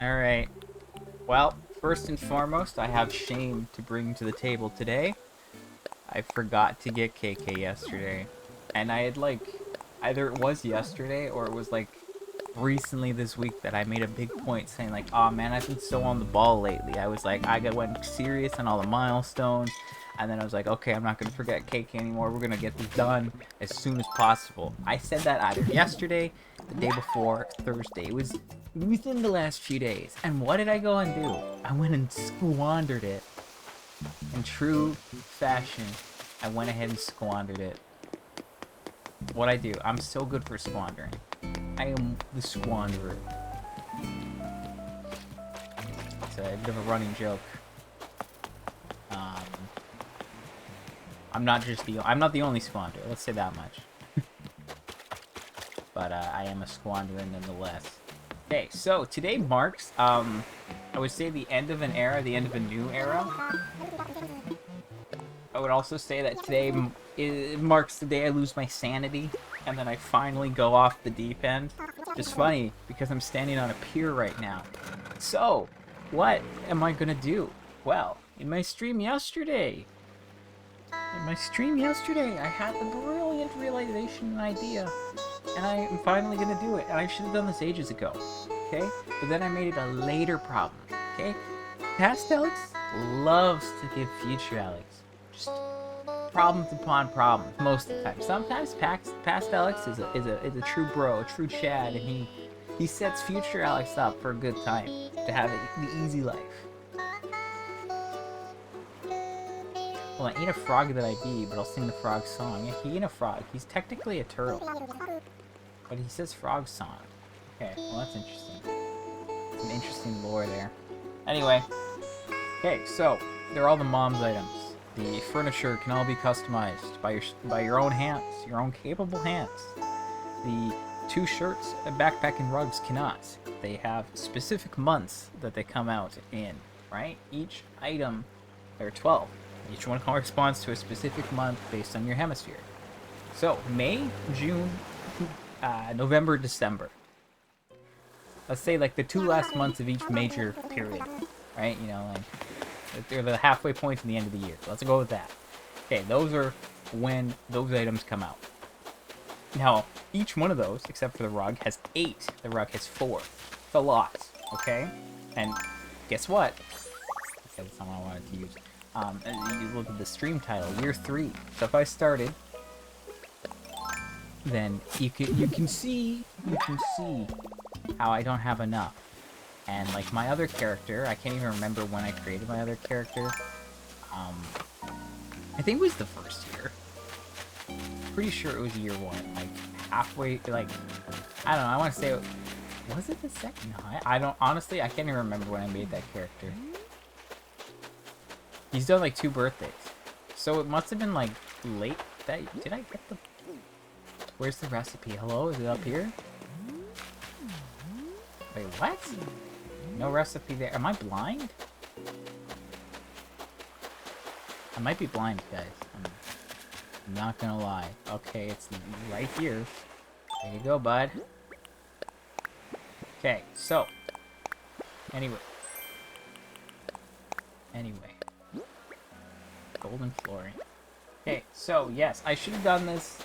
Alright. Well, first and foremost, I have shame to bring to the table today. I forgot to get KK yesterday. And I had, like, either it was yesterday or it was, like, recently this week that I made a big point saying, like, oh man, I've been so on the ball lately. I was like, went serious on all the milestones. And then I was like, okay, I'm not going to forget KK anymore. We're going to get this done as soon as possible. I said that either yesterday, the day before, Thursday. It was within the last few days. And what did I go and do? I went and squandered it. In true fashion, I went ahead and squandered it. What I do, I'm so good for squandering. I am the squanderer. It's a bit of a running joke. I'm not the only squanderer. Let's say that much. But I am a squanderer nonetheless. Okay, so today marks, I would say the end of an era, the end of a new era. I would also say that today it marks the day I lose my sanity, and then I finally go off the deep end. Just funny, because I'm standing on a pier right now. So, what am I gonna do? Well, in my stream yesterday, I had the brilliant realization and idea, and I am finally gonna do it, and I should have done this ages ago, okay? But then I made it a later problem, okay? Past Alex loves to give future Alex just problems upon problems most of the time. Sometimes past Alex is a true bro, a true Chad, and he sets future Alex up for a good time to have the easy life. Well, I ain't a frog that I be, but I'll sing the frog song. Yeah, he ain't a frog. He's technically a turtle, but he says frog song. Okay, well that's interesting. Some interesting lore there. Anyway, okay, so they're all the mom's items. The furniture can all be customized by your own hands, your own capable hands. The 2 shirts, a backpack, and rugs cannot. They have specific months that they come out in, right? Each item, there are 12. Each one corresponds to a specific month based on your hemisphere. So, May, June, November, December. Let's say like the 2 last months of each major period, right? You know, like they're the halfway point from the end of the year. Let's go with that. Okay, those are when those items come out. Now, each one of those, except for the rug, has 8. The rug has 4. It's a lot, okay? And guess what? Okay, that's not what I wanted to use. You look at the stream title, year 3. So if I started, then you can see how I don't have enough. And like my other character, I can't even remember when I created my other character. I think it was the first year. Pretty sure it was year 1, like halfway, like I don't know. I want to say, was it the second? No, I don't. Honestly, I can't even remember when I made that character. He's done like 2 birthdays, so it must have been like late. Did I get the? Where's the recipe? Hello, is it up here? Wait, what? No recipe there. Am I blind? I might be blind, guys. I'm not gonna lie. Okay, it's right here. There you go, bud. Okay, so. Anyway. Golden flooring. Okay, so yes, I should have done this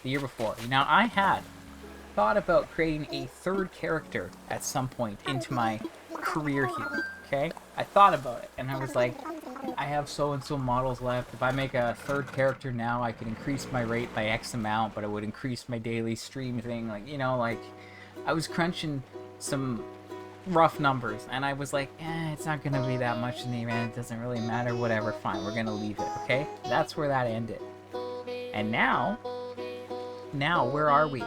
the year before. Now, I had thought about creating a 3rd character at some point into my career here, okay? I thought about it, and I was like, I have so-and-so models left. If I make a 3rd character now, I could increase my rate by X amount, but it would increase my daily stream thing. Like, you know, like, I was crunching some rough numbers, and I was like, it's not gonna be that much in the end. It doesn't really matter. Whatever, fine. We're gonna leave it, okay? That's where that ended. And now, where are we?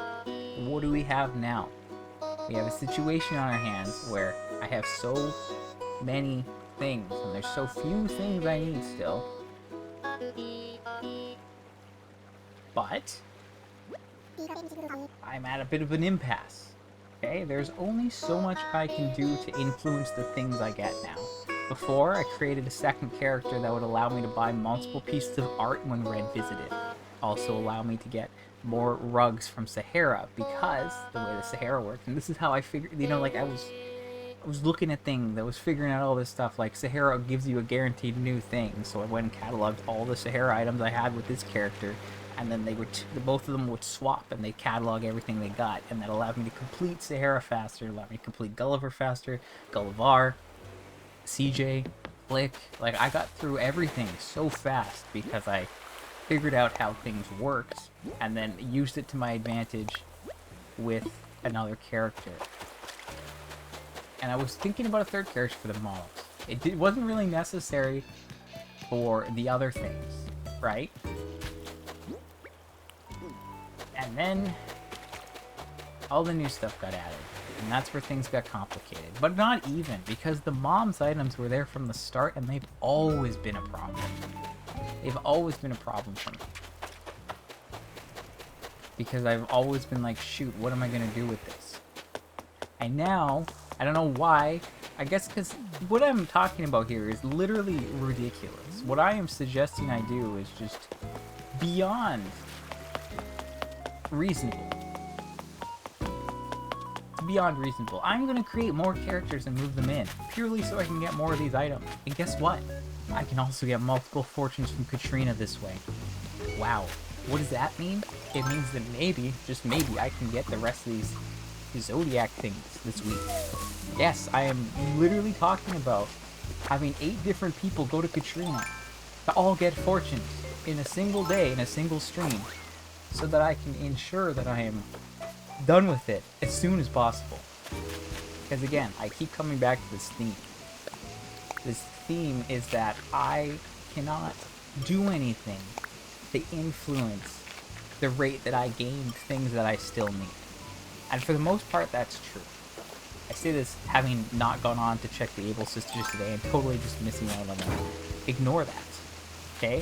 What do we have now? We have a situation on our hands where I have so many things, and there's so few things I need still. But I'm at a bit of an impasse. Okay, there's only so much I can do to influence the things I get now. Before, I created a second character that would allow me to buy multiple pieces of art when Red visited. Also allow me to get more rugs from Sahara, because the way the Sahara worked, and this is how I figured, you know, like I was looking at things, I was figuring out all this stuff, like Sahara gives you a guaranteed new thing, so I went and cataloged all the Sahara items I had with this character, and then they would, both of them would swap, and they'd catalog everything they got, and that allowed me to complete Sahara faster, allowed me to complete Gulliver faster, Gullivar, CJ, Flick, like I got through everything so fast because I figured out how things worked and then used it to my advantage with another character. And I was thinking about a third character for the models. It wasn't really necessary for the other things, right? And then all the new stuff got added. And that's where things got complicated. But not even, because the mom's items were there from the start, and they've always been a problem. They've always been a problem for me. Because I've always been like, shoot, what am I going to do with this? And now, I don't know why, I guess because what I'm talking about here is literally ridiculous. What I am suggesting I do is just beyond reasonable. Beyond reasonable. I'm going to create more characters and move them in, purely so I can get more of these items. And guess what? I can also get multiple fortunes from Katrina this way. Wow. What does that mean? It means that maybe, just maybe, I can get the rest of these Zodiac things this week. Yes, I am literally talking about having 8 different people go to Katrina to all get fortunes in a single day, in a single stream, so that I can ensure that I am done with it as soon as possible. Because again, I keep coming back to this theme. This theme is that I cannot do anything to influence the rate that I gain things that I still need. And for the most part, that's true. I say this having not gone on to check the Able Sisters today and totally just missing out on them. Ignore that. Okay?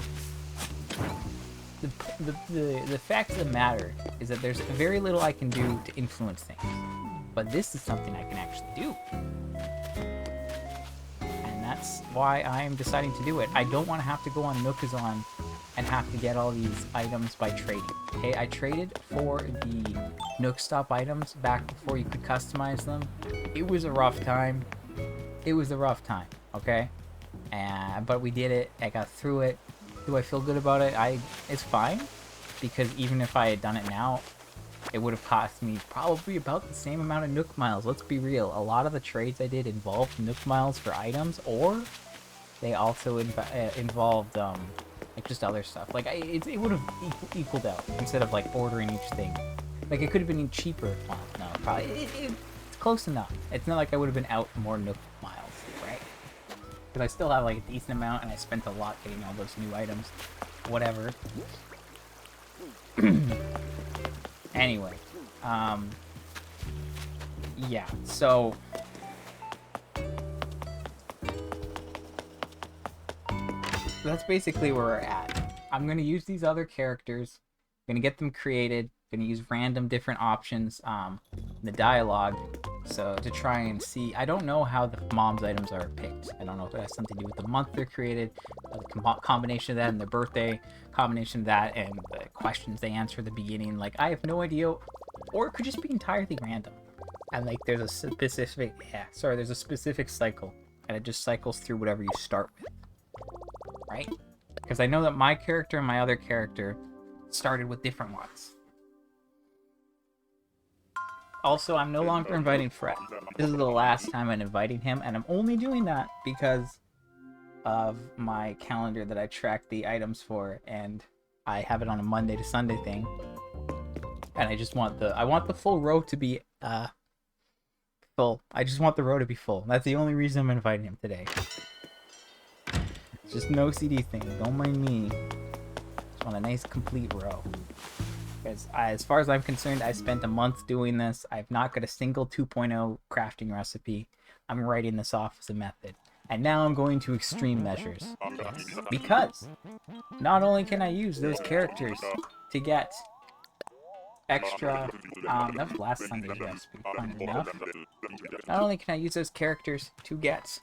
The fact of the matter is that there's very little I can do to influence things. But this is something I can actually do. And that's why I am deciding to do it. I don't want to have to go on Nookazon and have to get all these items by trading. Okay, I traded for the Nookstop items back before you could customize them. It was a rough time. It was a rough time, okay? But we did it. I got through it. Do I feel good about it? It's fine, because even if I had done it now, it would have cost me probably about the same amount of Nook miles. Let's be real. A lot of the trades I did involved Nook miles for items, or they also involved like just other stuff. Like it would have equaled out instead of like ordering each thing. Like it could have been cheaper. Well, no, probably it's close enough. It's not like I would have been out more Nook miles, right? Because I still have like a decent amount, and I spent a lot getting all those new items. Whatever. Anyway, yeah, so that's basically where we're at. I'm gonna use these other characters, gonna get them created, gonna use random different options in the dialogue, so to try and see. I don't know how the mom's items are picked. I don't know if it has something to do with the month they're created, the combination of that and their birthday, combination of that and the questions they answer at the beginning. Like, I have no idea, or it could just be entirely random. And like, there's a specific, there's a specific cycle, and it just cycles through whatever you start with, right? Because I know that my character and my other character started with different ones. Also, I'm no longer inviting Fred. This is the last time I'm inviting him, and I'm only doing that because of my calendar that I track the items for, and I have it on a Monday to Sunday thing. And I just want the full row to be full. I just want the row to be full. That's the only reason I'm inviting him today. It's just no CD thing. Don't mind me. Just want a nice complete row. Because as far as I'm concerned, I spent a month doing this. I've not got a single 2.0 crafting recipe. I'm writing this off as a method. And now I'm going to extreme measures. Yes, because not only can I use those characters to get extra, that was last Sunday's recipe, funny enough. Not only can I use those characters to get,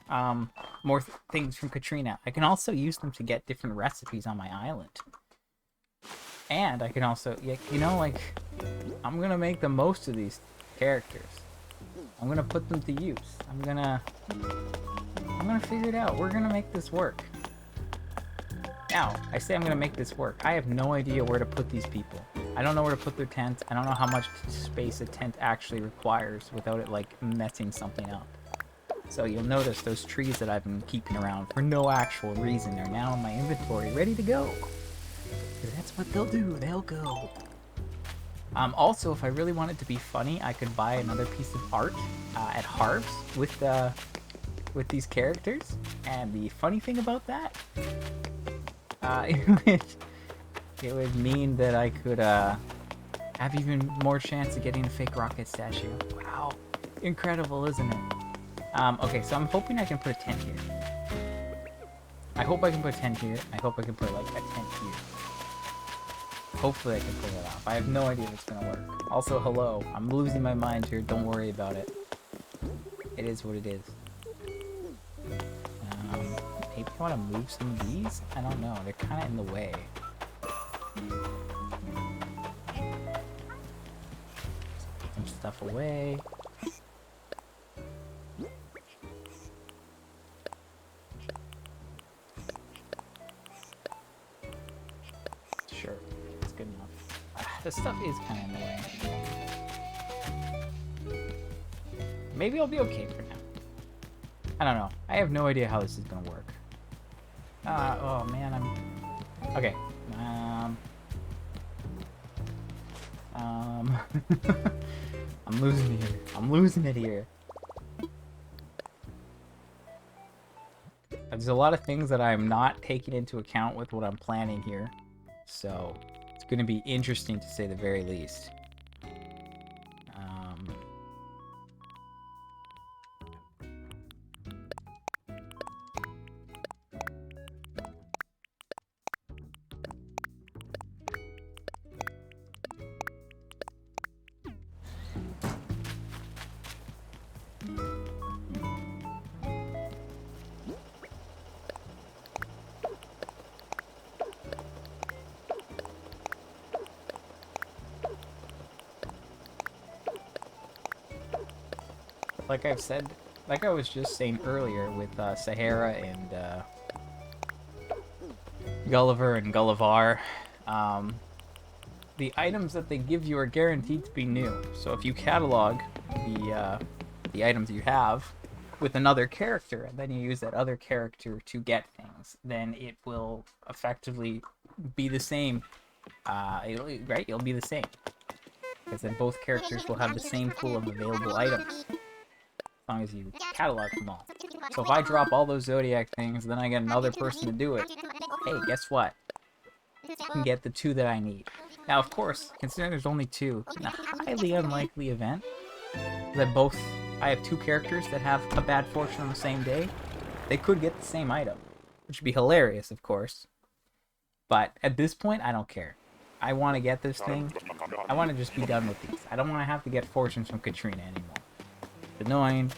more things from Katrina, I can also use them to get different recipes on my island. And I can also, you know, like, I'm gonna make the most of these characters. I'm gonna put them to use. I'm gonna figure it out. We're gonna make this work. Now, I say I'm gonna make this work. I have no idea where to put these people. I don't know where to put their tent. I don't know how much space a tent actually requires without it, like, messing something up. So you'll notice those trees that I've been keeping around for no actual reason are now in my inventory, ready to go. Because that's what they'll do. They'll go. Also, if I really wanted to be funny, I could buy another piece of art at Harv's with these characters. And the funny thing about that, it would mean that I could have even more chance of getting a fake rocket statue. Wow, incredible, isn't it? Okay, so I'm hoping I can put a tent here. I hope I can put a tent here. I hope I can put like a tent here. Hopefully I can pull it off. I have no idea if it's gonna work. Also, hello. I'm losing my mind here. Don't worry about it. It is what it is. Maybe I want to move some of these? I don't know. They're kind of in the way. Put some stuff away. Sure. That's good enough. This stuff is kind of in the way. Maybe I'll be okay for now. I don't know. I have no idea how this is gonna work. Oh man, okay. I'm losing it here. I'm losing it here. There's a lot of things that I'm not taking into account with what I'm planning here. So, it's gonna be interesting to say the very least. Like I've said, like I was just saying earlier with Sahara and Gulliver and Gullivar, the items that they give you are guaranteed to be new. So if you catalog the items you have with another character, and then you use that other character to get things, then it will effectively be the same. Right? It'll be the same. Because then both characters will have the same pool of available items. As long as you catalog them all. So if I drop all those Zodiac things, then I get another person to do it. Hey, guess what? I can get the 2 that I need. Now, of course, considering there's only 2, in a highly unlikely event that I have 2 characters that have a bad fortune on the same day, they could get the same item. Which would be hilarious, of course. But at this point, I don't care. I want to get this thing. I want to just be done with these. I don't want to have to get fortunes from Katrina anymore. It's annoying.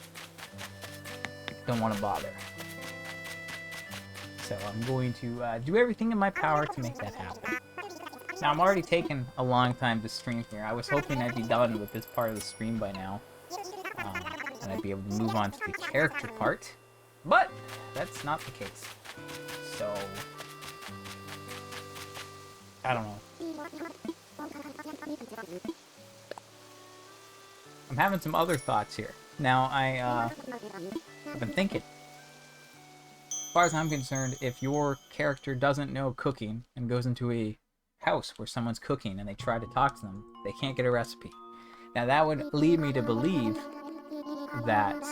Don't want to bother. So I'm going to do everything in my power to make that happen. Now, I'm already taking a long time to stream here. I was hoping I'd be done with this part of the stream by now. And I'd be able to move on to the character part. But that's not the case. So I don't know. I'm having some other thoughts here. Now, I've been thinking. As far as I'm concerned, if your character doesn't know cooking and goes into a house where someone's cooking and they try to talk to them, they can't get a recipe. Now, that would lead me to believe that,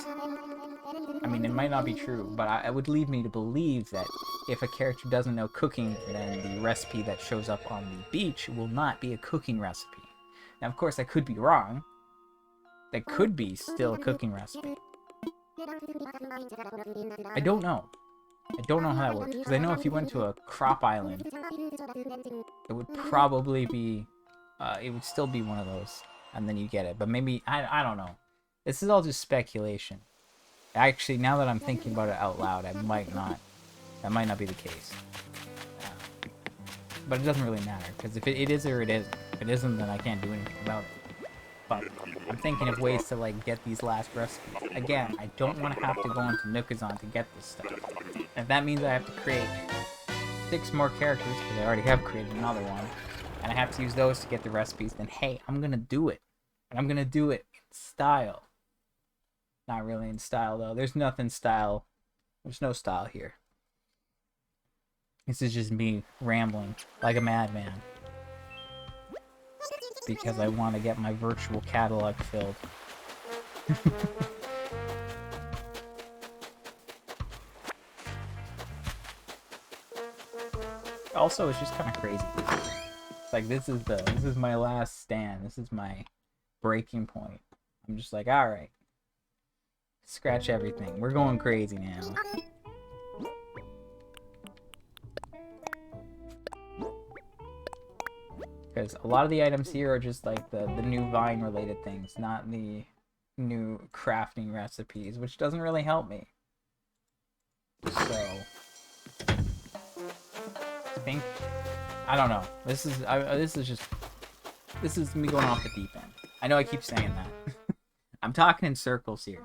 I mean, it might not be true, but it would lead me to believe that if a character doesn't know cooking, then the recipe that shows up on the beach will not be a cooking recipe. Now, of course, I could be wrong. That could be still a cooking recipe. I don't know. I don't know how that works. Because I know if you went to a crop island, it would probably be, it would still be one of those. And then you get it. But maybe, I don't know. This is all just speculation. Actually, now that I'm thinking about it out loud, that might not be the case. But it doesn't really matter, because if it is or it isn't. If it isn't, then I can't do anything about it. But I'm thinking of ways to, like, get these last recipes. Again, I don't want to have to go into Nookazon to get this stuff. If that means I have to create 6 more characters, because I already have created another one, and I have to use those to get the recipes, then hey, I'm gonna do it. And I'm gonna do it in style. Not really in style, though. There's nothing style. There's no style here. This is just me rambling like a madman. Because I want to get my virtual catalog filled. Also, it's just kind of crazy. It's like this is my last stand. This is my breaking point. I'm just like, all right, scratch everything. We're going crazy now. Because a lot of the items here are just like the new Vine related things, not the new crafting recipes, which doesn't really help me. So I don't know. This is me going off the deep end. I know I keep saying that. I'm talking in circles here.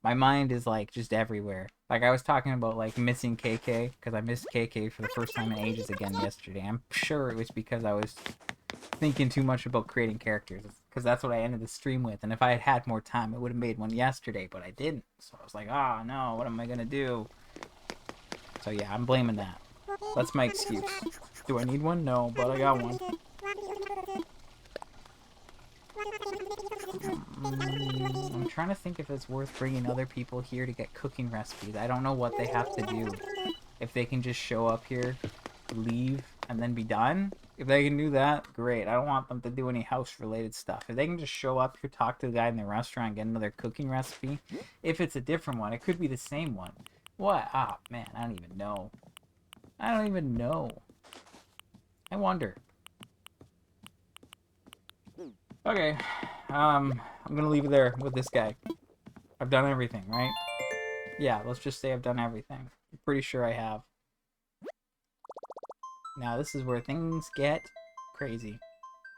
My mind is like just everywhere. Like I was talking about like missing KK, because I missed KK for the first time in ages again yesterday. I'm sure it was because I was thinking too much about creating characters, because that's what I ended the stream with. And if I had had more time, I would have made one yesterday, but I didn't. So I was like, oh no, what am I gonna do? So yeah, I'm blaming that. That's my excuse. Do I need one? No, but I got one. I'm trying to think if it's worth bringing other people here to get cooking recipes. I don't know what they have to do. If they can just show up here, leave, and then be done. If they can do that, great. I don't want them to do any house-related stuff. If they can just show up here, talk to the guy in the restaurant, get another cooking recipe. If it's a different one, it could be the same one. What? Ah, man, I don't even know. I don't even know. I wonder. Okay, I'm gonna leave it there with this guy. I've done everything, right? Yeah, let's just say I've done everything. I'm pretty sure I have. Now this is where things get crazy.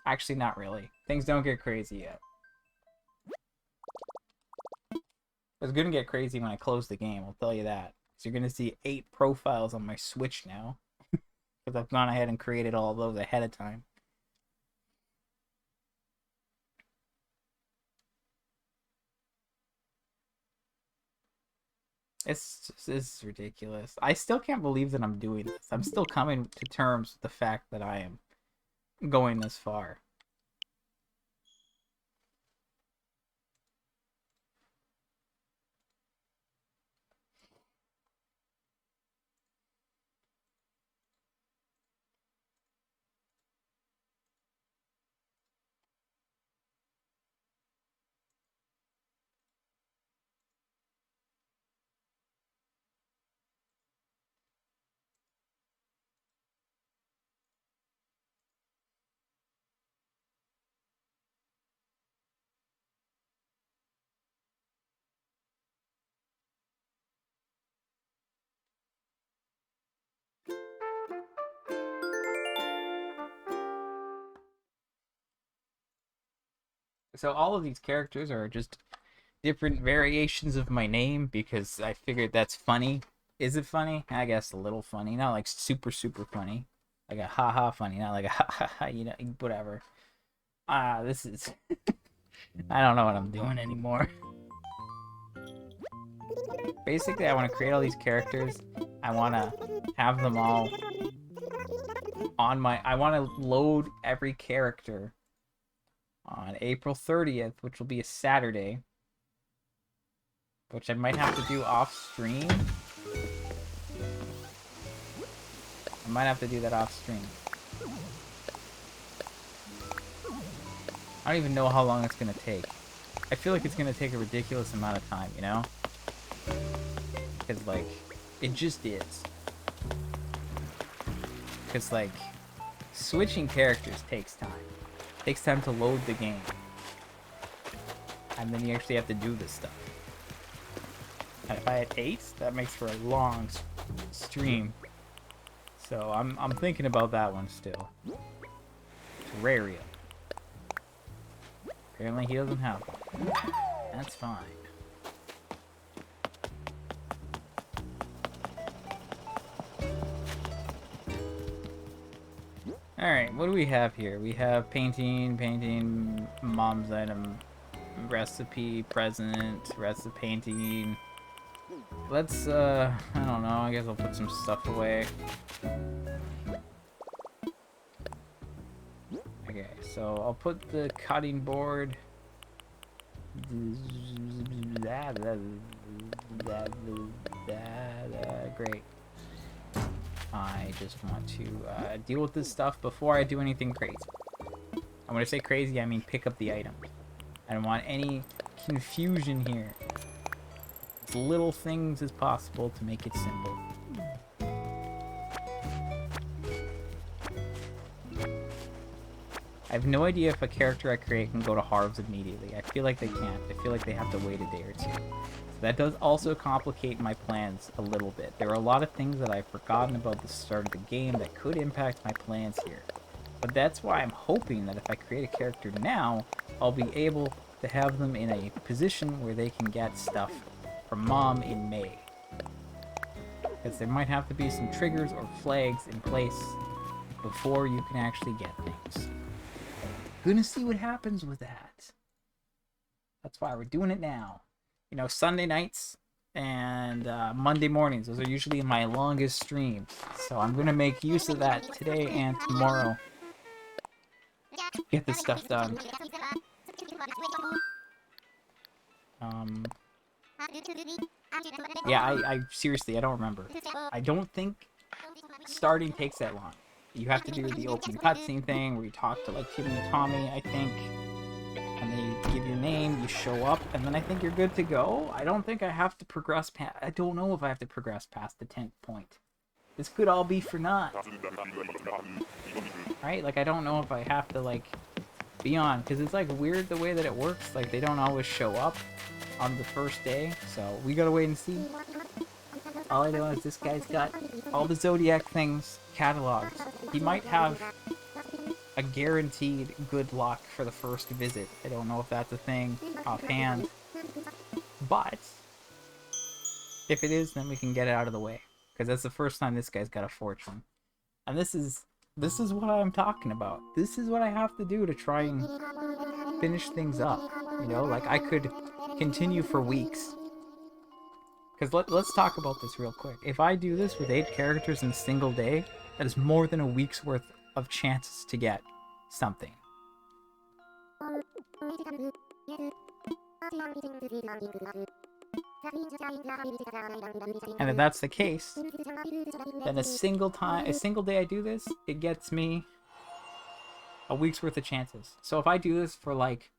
Actually, not really. Things don't get crazy yet. It's gonna get crazy when I close the game, I'll tell you that. So you're gonna see 8 profiles on my Switch now. Because I've gone ahead and created all of those ahead of time. It's ridiculous. I still can't believe that I'm doing this. I'm still coming to terms with the fact that I am going this far. So all of these characters are just different variations of my name because I figured that's funny. Is it funny? I guess a little funny. Not like super, super funny. Like a ha-ha funny. Not like a ha-ha-ha, you know, whatever. This is... I don't know what I'm doing anymore. Basically, I want to create all these characters. I want to have them all on my... I want to load every character on April 30th, which will be a Saturday. Which I might have to do off stream. I might have to do that off stream. I don't even know how long it's gonna take. I feel like it's gonna take a ridiculous amount of time, you know? Because, like, it just is. Because, like, switching characters takes time. It takes time to load the game. And then you actually have to do this stuff. And if I had 8, that makes for a long stream. So I'm thinking about that one still. Terraria. Apparently he doesn't have one. That's fine. Alright, what do we have here? We have painting, mom's item, recipe, present, rest of painting. Let's, I don't know, I guess I'll put some stuff away. Okay, so I'll put the cutting board. Great. I just want to deal with this stuff before I do anything crazy. And when I say crazy, I mean pick up the item. I don't want any confusion here. As little things as possible to make it simple. I have no idea if a character I create can go to Harv's immediately. I feel like they can't. I feel like they have to wait a day or two. So that does also complicate my plans a little bit. There are a lot of things that I've forgotten about the start of the game that could impact my plans here. But that's why I'm hoping that if I create a character now, I'll be able to have them in a position where they can get stuff from Mom in May. Because there might have to be some triggers or flags in place before you can actually get things. Gonna see what happens with that. That's why we're doing it now. You know, Sunday nights and Monday mornings, those are usually my longest streams. So I'm gonna make use of that today and tomorrow. Get this stuff done. Yeah, I seriously, I don't remember. I don't think starting takes that long. You have to do the opening cutscene thing where you talk to like Timmy and Tommy, I think. And then you give your name, you show up, and then I think you're good to go. I don't think I have to progress past... I don't know if I have to progress past the 10th point. This could all be for naught. Right? Like, I don't know if I have to, like, be on. Because it's, like, weird the way that it works. Like, they don't always show up on the first day. So, we gotta wait and see. All I know is this guy's got all the Zodiac things cataloged. He might have a guaranteed good luck for the first visit. I don't know if that's a thing offhand. But if it is, then we can get it out of the way. Because that's the first time this guy's got a fortune. And this is what I'm talking about. This is what I have to do to try and finish things up. You know, like I could continue for weeks. Because let's talk about this real quick. If I do this with 8 characters in a single day, that is more than a week's worth of chances to get something. And if that's the case, then a single day I do this, it gets me a week's worth of chances. So if I do this for like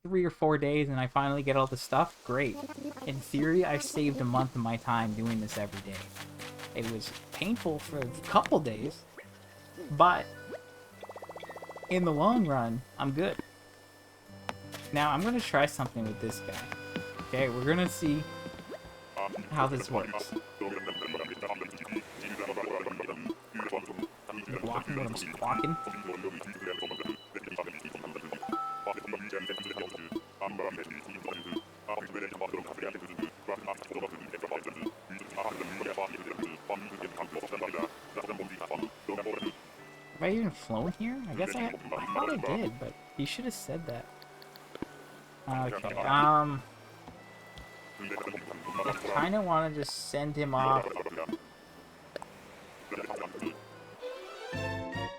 3 or 4 days and I finally get all the stuff, great. In theory, I've saved a month of my time doing this every day. It was painful for a couple days, but in the long run, I'm good. Now, I'm going to try something with this guy. Okay, we're going to see how this works. I'm walking when I'm squawking. Have I even flown here? I guess I thought I did, but you should have said that. Okay, I kinda wanna just send him off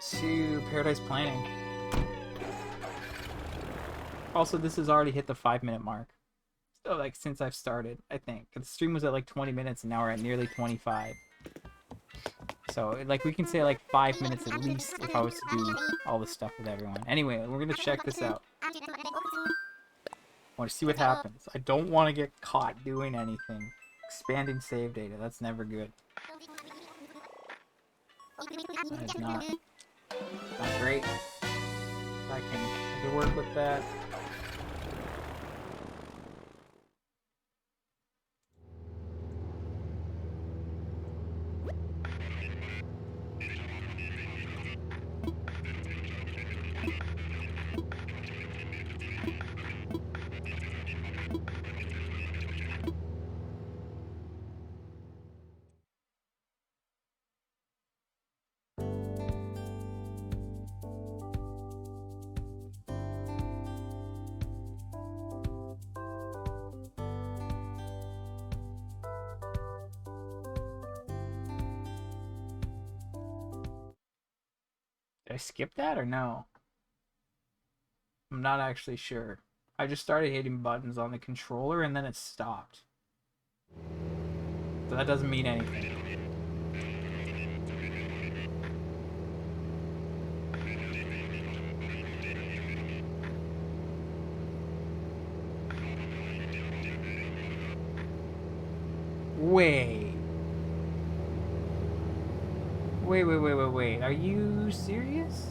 to Paradise Planning. Also, this has already hit the 5-minute mark. So, like, since I've started, I think. The stream was at like 20 minutes and now we're at nearly 25. So, like, we can say like 5 minutes at least if I was to do all this stuff with everyone. Anyway, we're gonna check this out. I want to see what happens. I don't want to get caught doing anything Expanding save data. That's never good. That is not great. I can work with that. Did I skip that or no? I'm not actually sure. I just started hitting buttons on the controller and then it stopped. So that doesn't mean anything. Wait. Wait. Are you serious?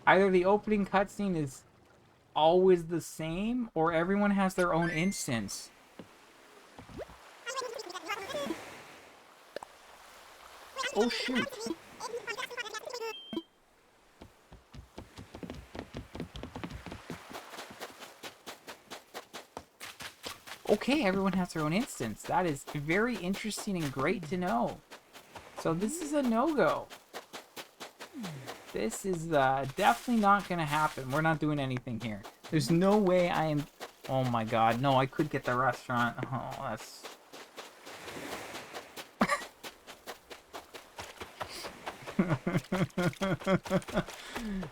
Either the opening cutscene is always the same, or everyone has their own instance. Oh shoot. Okay, everyone has their own instance. That is very interesting and great to know. So this is a no-go. This is definitely not going to happen. We're not doing anything here. There's no way I am... Oh my god, no, I could get the restaurant. Oh, that's...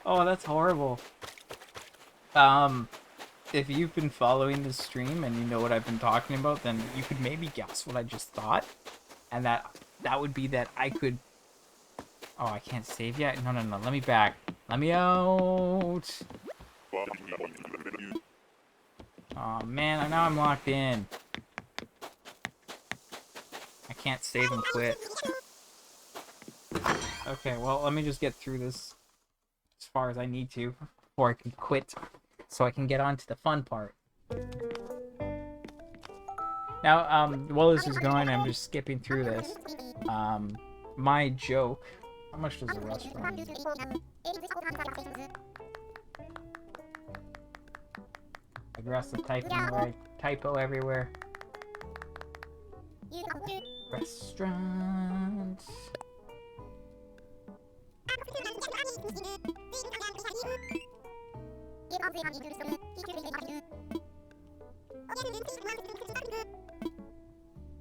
Oh, that's horrible. If you've been following this stream and you know what I've been talking about, then you could maybe guess what I just thought. And that would be that I could... Oh, I can't save yet? No, let me back. Let me out! Oh man, now I'm locked in. I can't save and quit. Okay, well, let me just get through this as far as I need to before I can quit, so I can get on to the fun part. Now, while this is going, I'm just skipping through this. My joke... How much does the restaurant need? Aggressive typing, right? Typo everywhere. Restaurant.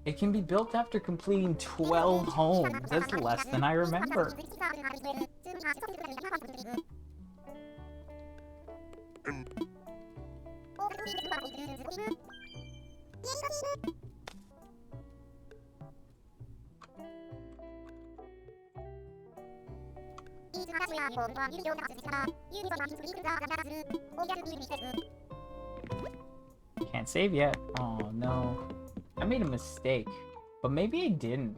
It can be built after completing 12 homes. That's less than I remember. Can't save yet. Oh no. I made a mistake, but maybe I didn't.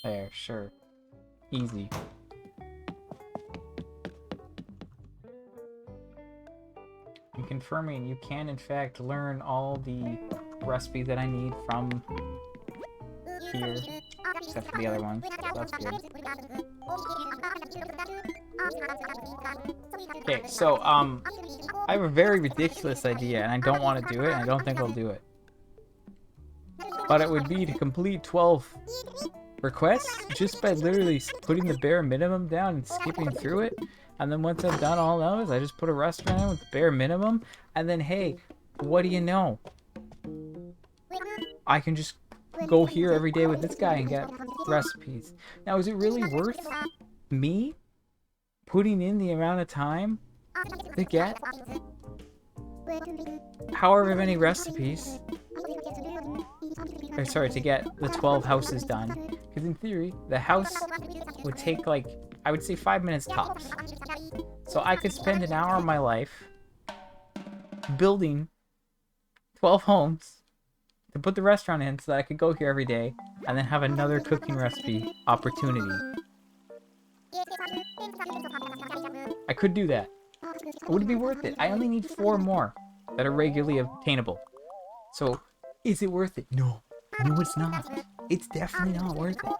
There, sure. Easy. I'm confirming you can in fact learn all the recipes that I need from here, except for the other one. So that's good. Okay, so I have a very ridiculous idea, and I don't want to do it, and I don't think I'll do it. But it would be to complete 12 requests just by literally putting the bare minimum down and skipping through it. And then once I've done all those, I just put a restaurant in with the bare minimum. And then, hey, what do you know? I can just go here every day with this guy and get recipes. Now, is it really worth me putting in the amount of time to get however many recipes. Or sorry, to get the 12 houses done. Because in theory, the house would take like, I would say 5 minutes tops. So I could spend an hour of my life building 12 homes to put the restaurant in so that I could go here every day and then have another cooking recipe opportunity. I could do that. Would it be worth it? I only need 4 more that are regularly obtainable. So, is it worth it? No. No, it's not. It's definitely not worth it.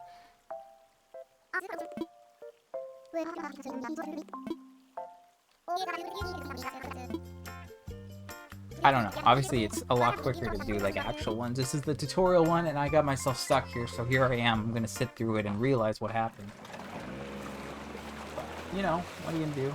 I don't know. Obviously, it's a lot quicker to do like actual ones. This is the tutorial one, and I got myself stuck here, so here I am. I'm gonna sit through it and realize what happened. But, you know, what are you gonna do?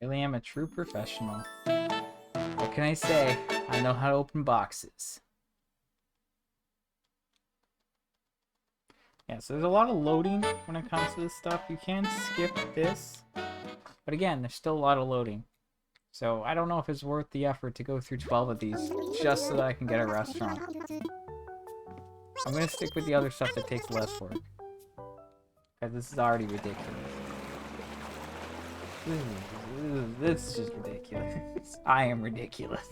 Really am a true professional. What can I say? I know how to open boxes. Yeah, so there's a lot of loading when it comes to this stuff. You can skip this, but again, there's still a lot of loading. So I don't know if it's worth the effort to go through 12 of these just so that I can get a restaurant. I'm gonna stick with the other stuff that takes less work, because this is already ridiculous. This is just ridiculous. I am ridiculous.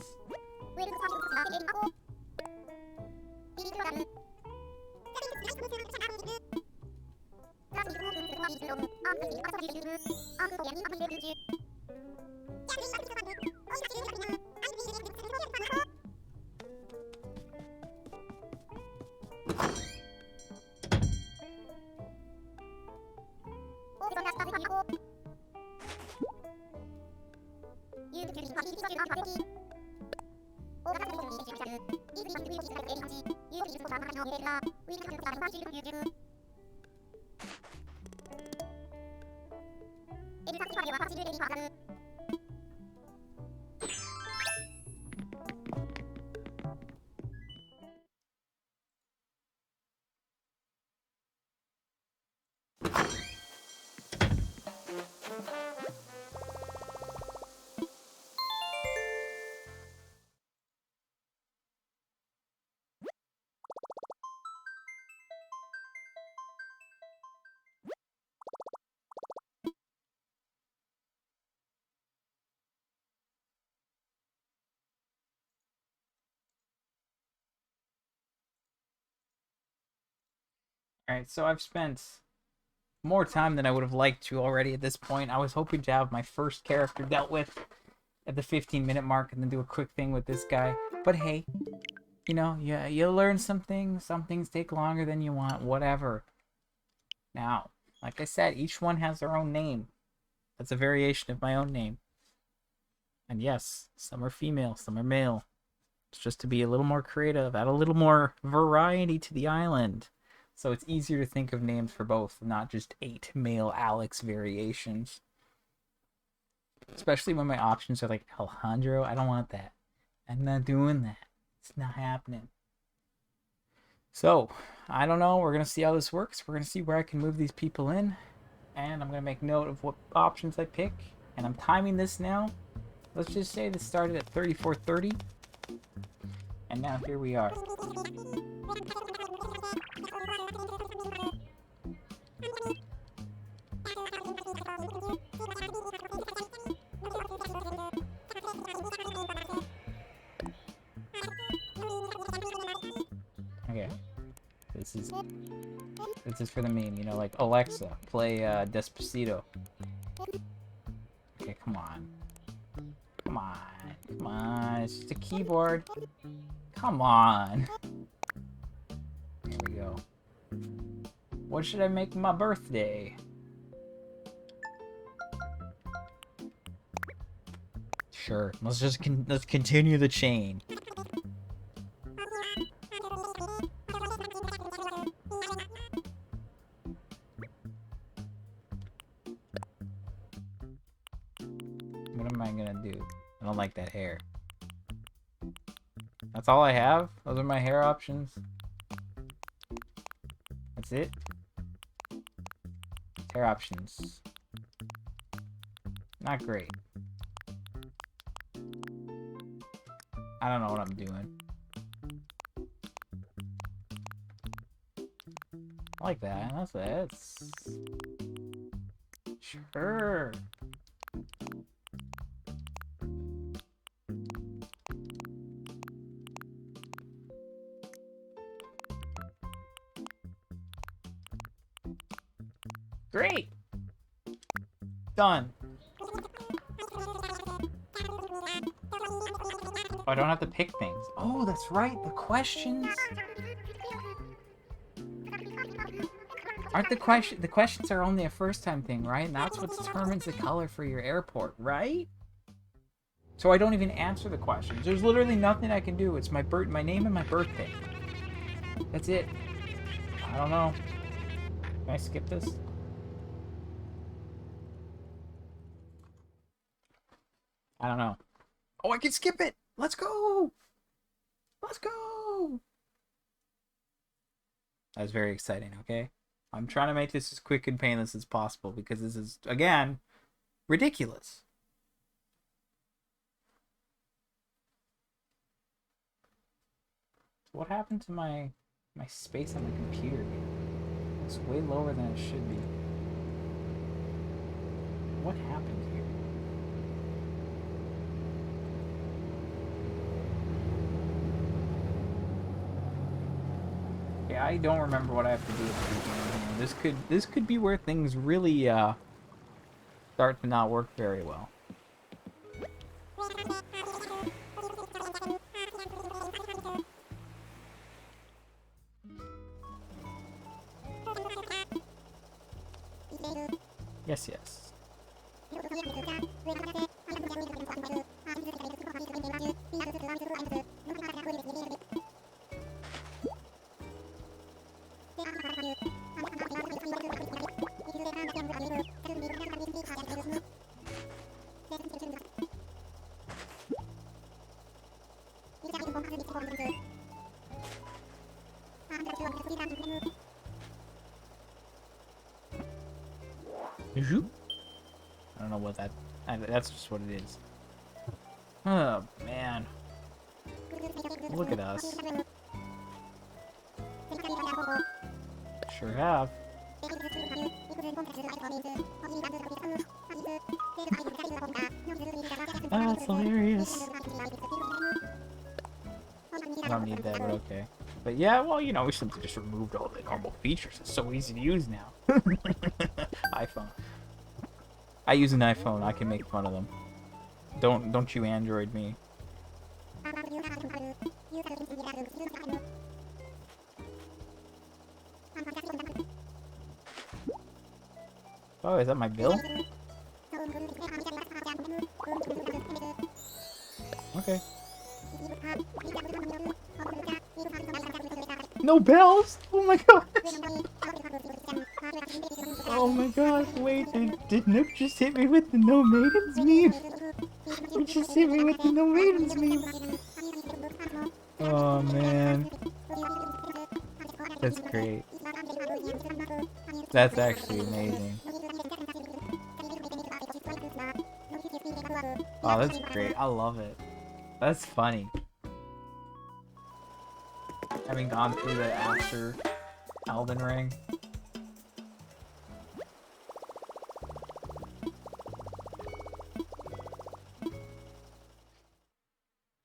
Alright, so I've spent more time than I would have liked to already at this point. I was hoping to have my first character dealt with at the 15-minute mark and then do a quick thing with this guy. But hey, you know, you learn some things take longer than you want, whatever. Now, like I said, each one has their own name. That's a variation of my own name. And yes, some are female, some are male. It's just to be a little more creative, add a little more variety to the island. So it's easier to think of names for both, not just 8 male Alex variations. Especially when my options are like Alejandro. I don't want that. I'm not doing that. It's not happening. So, I don't know. We're going to see how this works. We're going to see where I can move these people in. And I'm going to make note of what options I pick. And I'm timing this now. Let's just say this started at 34:30. And now here we are. This is for the meme, you know, like Alexa, play Despacito. Okay, come on. Come on. Come on. It's just a keyboard. Come on. There we go. What should I make my birthday? Sure. Let's continue the chain. What am I gonna do? I don't like that hair. That's all I have? Those are my hair options? That's it? Hair options. Not great. I don't know what I'm doing. I like that. That's sure. Great. Done. Oh, I don't have to pick things. Oh, that's right. The questions. Aren't the questions are only a first time thing, right? And that's what determines the color for your airport, right? So I don't even answer the questions. There's literally nothing I can do. It's my name and my birthday. That's it. I don't know. Can I skip this? I don't know. Oh, I can skip it! Let's go! Let's go! That was very exciting, okay? I'm trying to make this as quick and painless as possible because this is, again, ridiculous. What happened to my space on the computer here? It's way lower than it should be. What happened here? Yeah, I don't remember what I have to do at the beginning here. This could be where things really start to not work very well. Yes, yes. I don't know what that's just what it is. Oh, man. Look at us. Sure have. That's hilarious. I don't need that, but okay. But yeah, well, you know, we simply just removed all the normal features. It's so easy to use now. iPhone. I use an iPhone. I can make fun of them. Don't you Android me. Oh, is that my bill? Okay. No bells? Oh my gosh! Oh my gosh, wait, did Nook just hit me with the no maidens meme? He just hit me with the no maidens meme. Oh man. That's great. That's actually amazing. Oh, that's great. I love it. That's funny. Having gone through that after Elden Ring.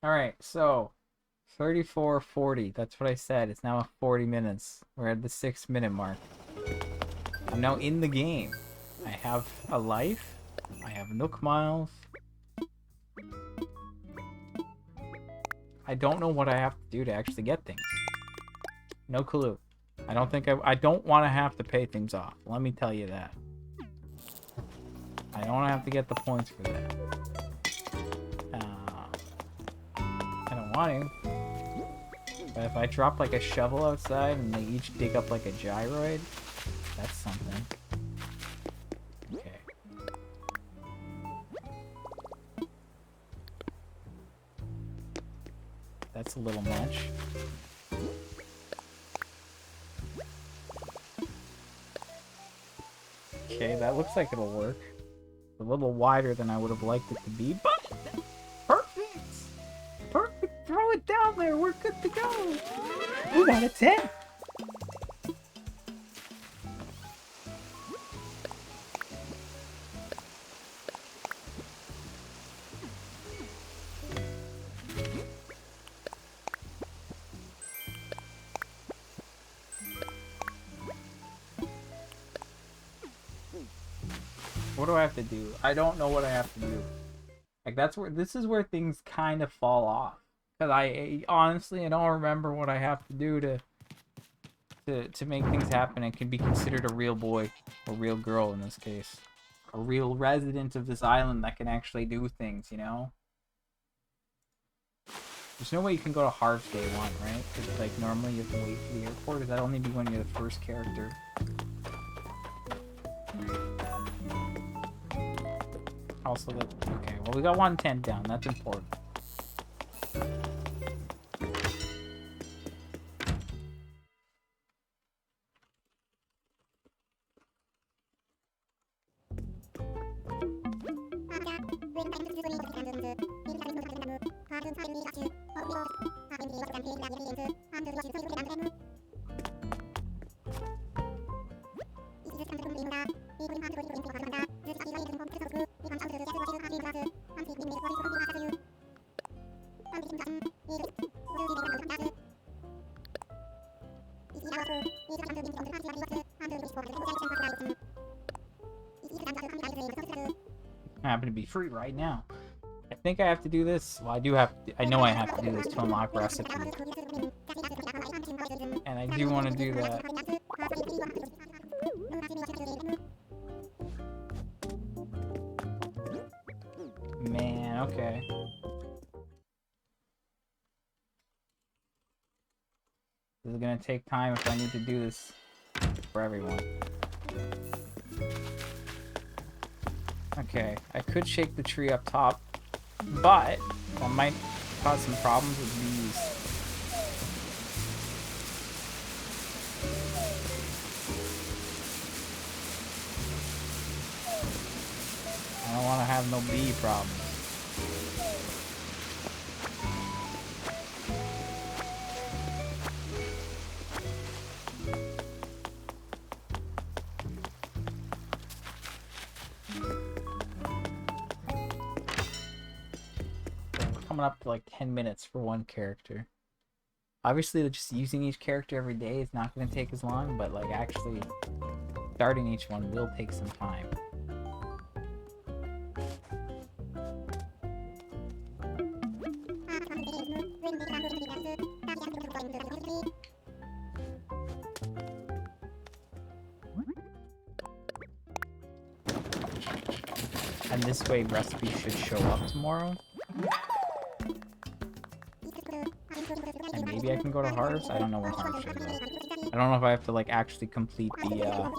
Alright, so 34:40. That's what I said. It's now 40 minutes. We're at the 6-minute mark. I'm now in the game. I have a life. I have Nook Miles. I don't know what I have to do to actually get things. No clue. I don't want to have to pay things off. Let me tell you that. I don't have to get the points for that. I don't want to. But if I drop like a shovel outside and they each dig up like a gyroid, that's something. Okay. That's a little much. Okay, that looks like it'll work. A little wider than I would have liked it to be, but perfect! Perfect! Throw it down there, we're good to go! 1 out of 10! What do I have to do? I don't know what I have to do. Like, this is where things kind of fall off. Because I honestly, I don't remember what I have to do to make things happen and can be considered a real boy, or real girl in this case. A real resident of this island that can actually do things, you know? There's no way you can go to Harv's day 1, right? Because, like, normally you have to wait for the airport. Does that only be when you're the first character? Also, okay, well, we got 110 down. That's important. I happen to be free right now. I think I have to do this. Well, I do have to, I know I have to do this to unlock recipe. And I do want to do that. Man, okay. This is gonna take time if I need to do this for everyone. Okay, I could shake the tree up top, but that might cause some problems with bees. I don't want to have no bee problems. Up to like 10 minutes for one character. Obviously, just using each character every day is not going to take as long, but like actually starting each one will take some time. And this way recipes should show up tomorrow. And maybe I can go to Harv's? I don't know where Harv's should go. I don't know if I have to like actually complete the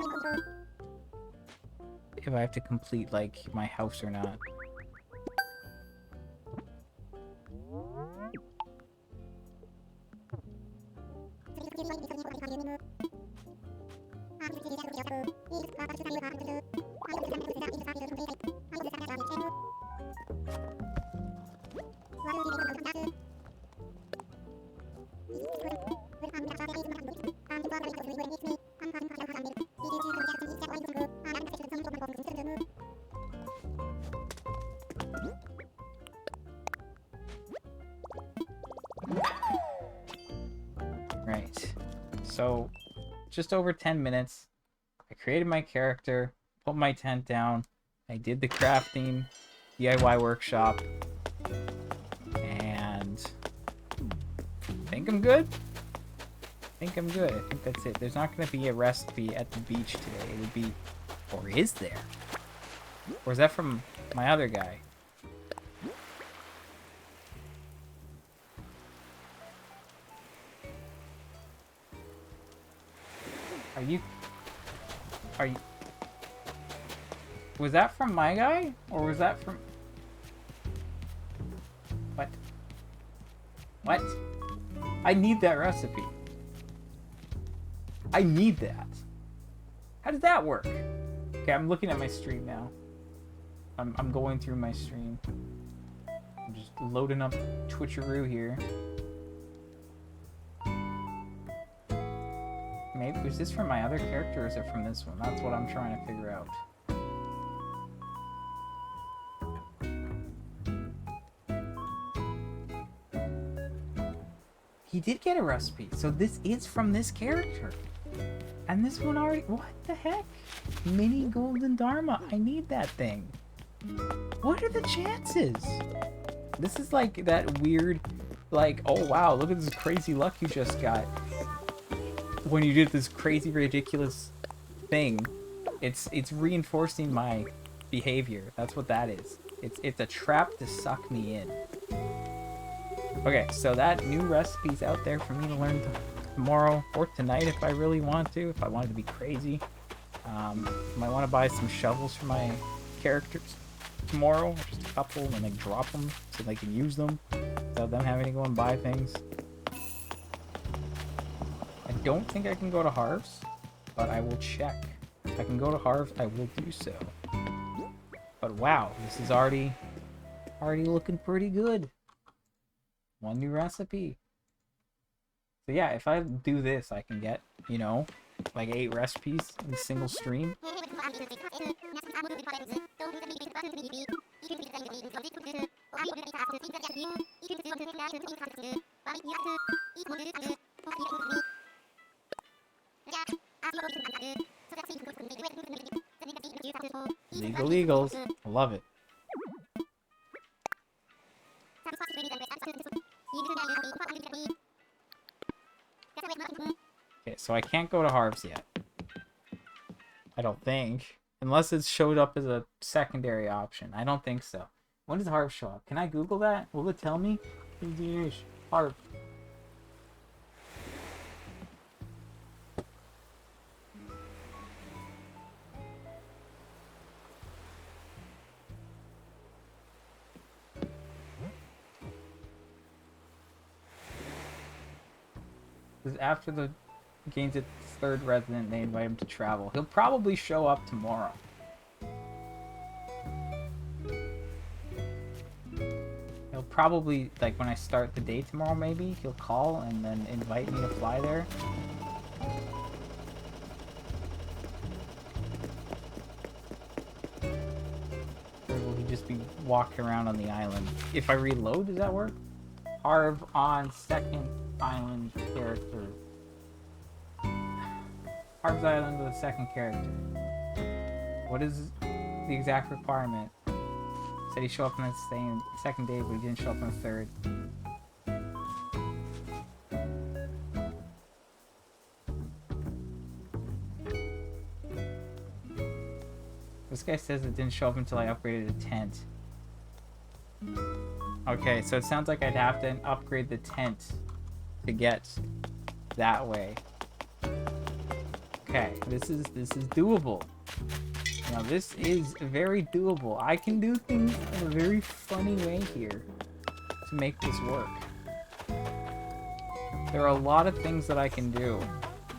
if I have to complete like my house or not. so just over 10 minutes. I created my character, put my tent down, I did the crafting, DIY workshop, and I think I'm good. I think that's it. There's not going to be a recipe at the beach today. It would be... Or is there? Or is that from my other guy? Are you... Was that from my guy? Or was that from... What? What? I need that recipe. I need that. How did that work? Okay, I'm looking at my stream now. I'm going through my stream. I'm just loading up Twitcheroo here. Maybe was this from my other character or is it from this one? That's what I'm trying to figure out. He did get a recipe, so this is from this character. And this one already... What the heck? Mini Golden Dharma. I need that thing. What are the chances? This is like that weird... Like, oh wow, look at this crazy luck you just got. When you did this crazy, ridiculous thing. It's reinforcing my behavior. That's what that is. It's a trap to suck me in. Okay, so that new recipe's out there for me to learn tomorrow or tonight if I really want to, if I wanted to be crazy. Might want to buy some shovels for my characters tomorrow, just a couple, and like drop them so they can use them without them having to go and buy things. I don't think I can go to Harv's, but I will check. If I can go to Harv's, I will do so. But wow, this is already looking pretty good. One new recipe. So yeah, if I do this, I can get, you know, like 8 recipes in a single stream. Legal Eagles. I love it. Okay, so I can't go to Harv's yet. I don't think. Unless it's showed up as a secondary option. I don't think so. When does Harv's show up? Can I Google that? Will it tell me? Harv. Because after the gains its 3rd resident, they invite him to travel. He'll probably show up tomorrow. He'll probably, like when I start the day tomorrow maybe, he'll call and then invite me to fly there. Or will he just be walking around on the island? If I reload, does that work? Harv on 2nd island character. Harv's Island with a 2nd character. What is the exact requirement? Said he showed up on the 2nd day, but he didn't show up on the 3rd. This guy says it didn't show up until I upgraded a tent. Okay, so it sounds like I'd have to upgrade the tent to get that way. Okay, this is doable. Now this is very doable. I can do things in a very funny way here to make this work. There are a lot of things that I can do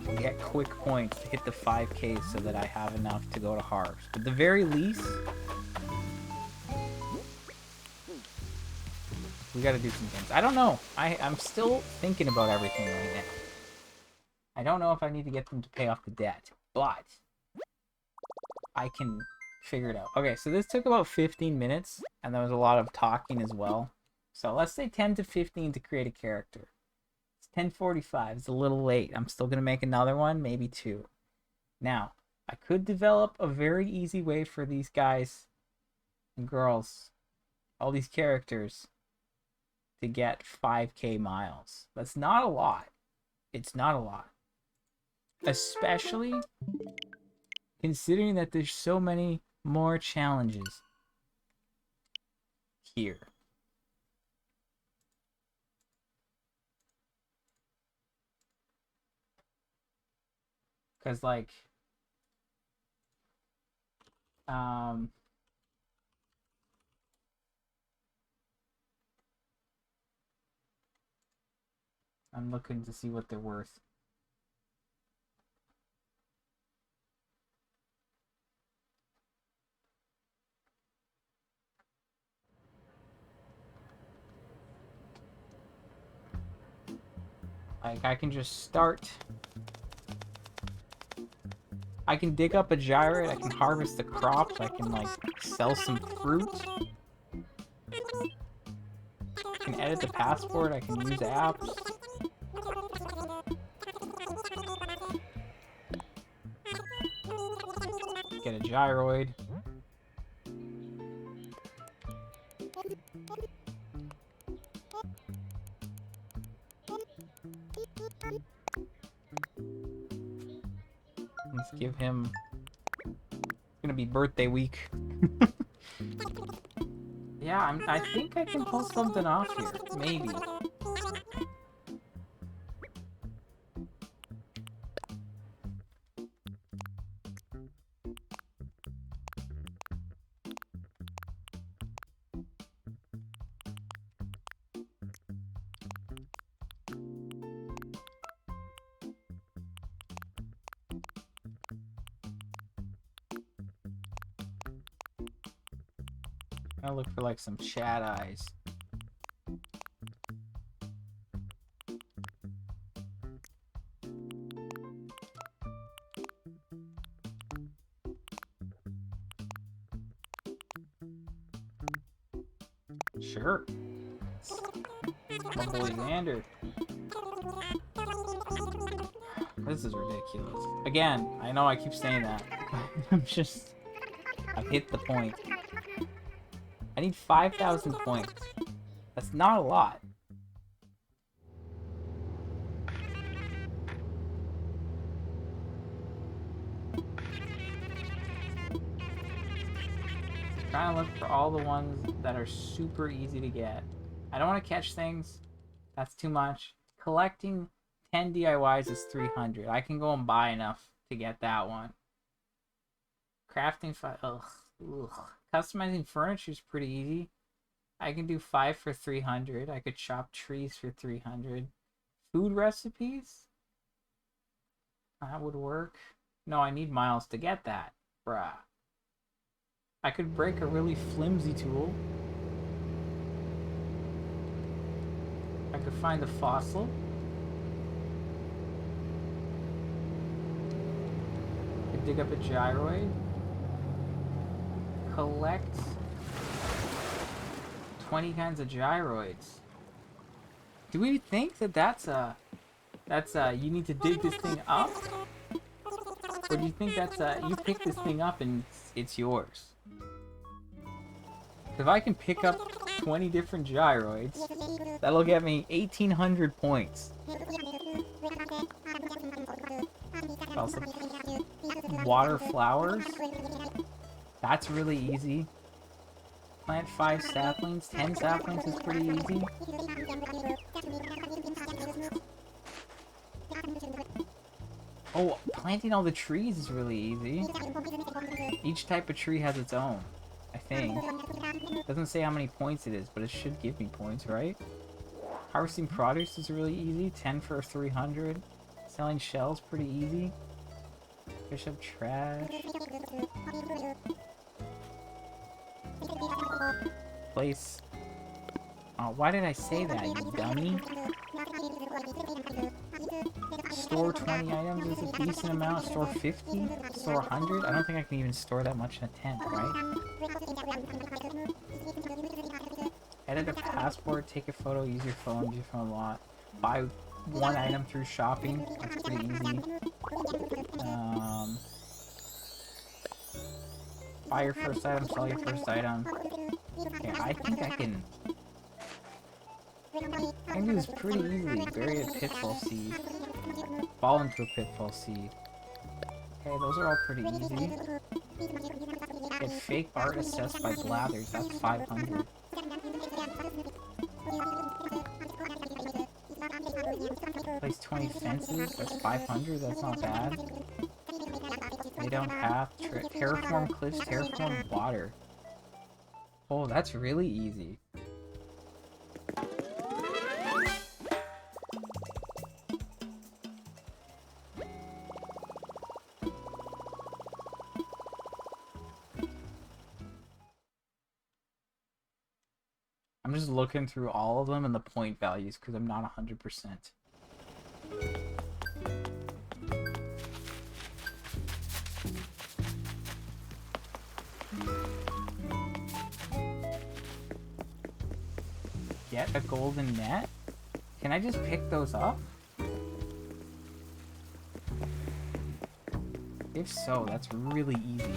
to get quick points to hit the 5K so that I have enough to go to Harv's. But at the very least, we gotta do some things. I don't know. I'm still thinking about everything right now. I don't know if I need to get them to pay off the debt, but I can figure it out. Okay, so this took about 15 minutes, and there was a lot of talking as well. So let's say 10 to 15 to create a character. It's 10:45. It's a little late. I'm still gonna make another one, maybe two. Now, I could develop a very easy way for these guys and girls, all these characters, to get 5k miles. That's not a lot. It's not a lot. Especially considering that there's so many more challenges here. Because, like, I'm looking to see what they're worth. Like, I can just start. I can dig up a gyroid, I can harvest the crops, I can, like, sell some fruit. I can edit the passport, I can use apps. Get a gyroid. Let's give him... It's gonna be birthday week. Yeah, I think I can pull something off here. Maybe. I'll look for like some chat eyes. Sure. My boy Xander. This is ridiculous. Again, I know I keep saying that. I've hit the point. I need 5,000 points. That's not a lot. Trying to look for all the ones that are super easy to get. I don't want to catch things. That's too much. Collecting 10 DIYs is 300. I can go and buy enough to get that one. Crafting 5. Ugh. Customizing furniture is pretty easy. I can do 5 for 300. I could chop trees for 300. Food recipes? That would work. No, I need miles to get that. Bruh. I could break a really flimsy tool. I could find a fossil. I could dig up a gyroid. Collect 20 kinds of gyroids. Do we think that that's you need to dig this thing up? Or do you think that's you pick this thing up and it's yours? If I can pick up 20 different gyroids, that'll get me 1,800 points. Also, water flowers. That's really easy. Plant 5 saplings. 10 saplings is pretty easy. Oh, planting all the trees is really easy. Each type of tree has its own, I think. Doesn't say how many points it is, but it should give me points, right? Harvesting produce is really easy. 10 for 300. Selling shells pretty easy. Fish up trash. Place. Oh, why did I say that, you dummy? Store 20 items is a decent amount. Store 50? Store 100? I don't think I can even store that much in a tent, right? Edit a passport, take a photo, use your phone a lot. Buy one item through shopping. That's pretty easy. Buy your first item, sell your first item. Okay, I think I can do this pretty easily. Bury a pitfall seed. Fall into a pitfall seed. Okay, those are all pretty easy. Get fake art assessed by Blathers. That's 500. Place 20 fences. That's 500. That's not bad. Lay down path. Terraform cliffs. Terraform water. Oh, that's really easy. I'm just looking through all of them and the point values because I'm not 100%. Get a golden net? Can I just pick those up? If so, that's really easy.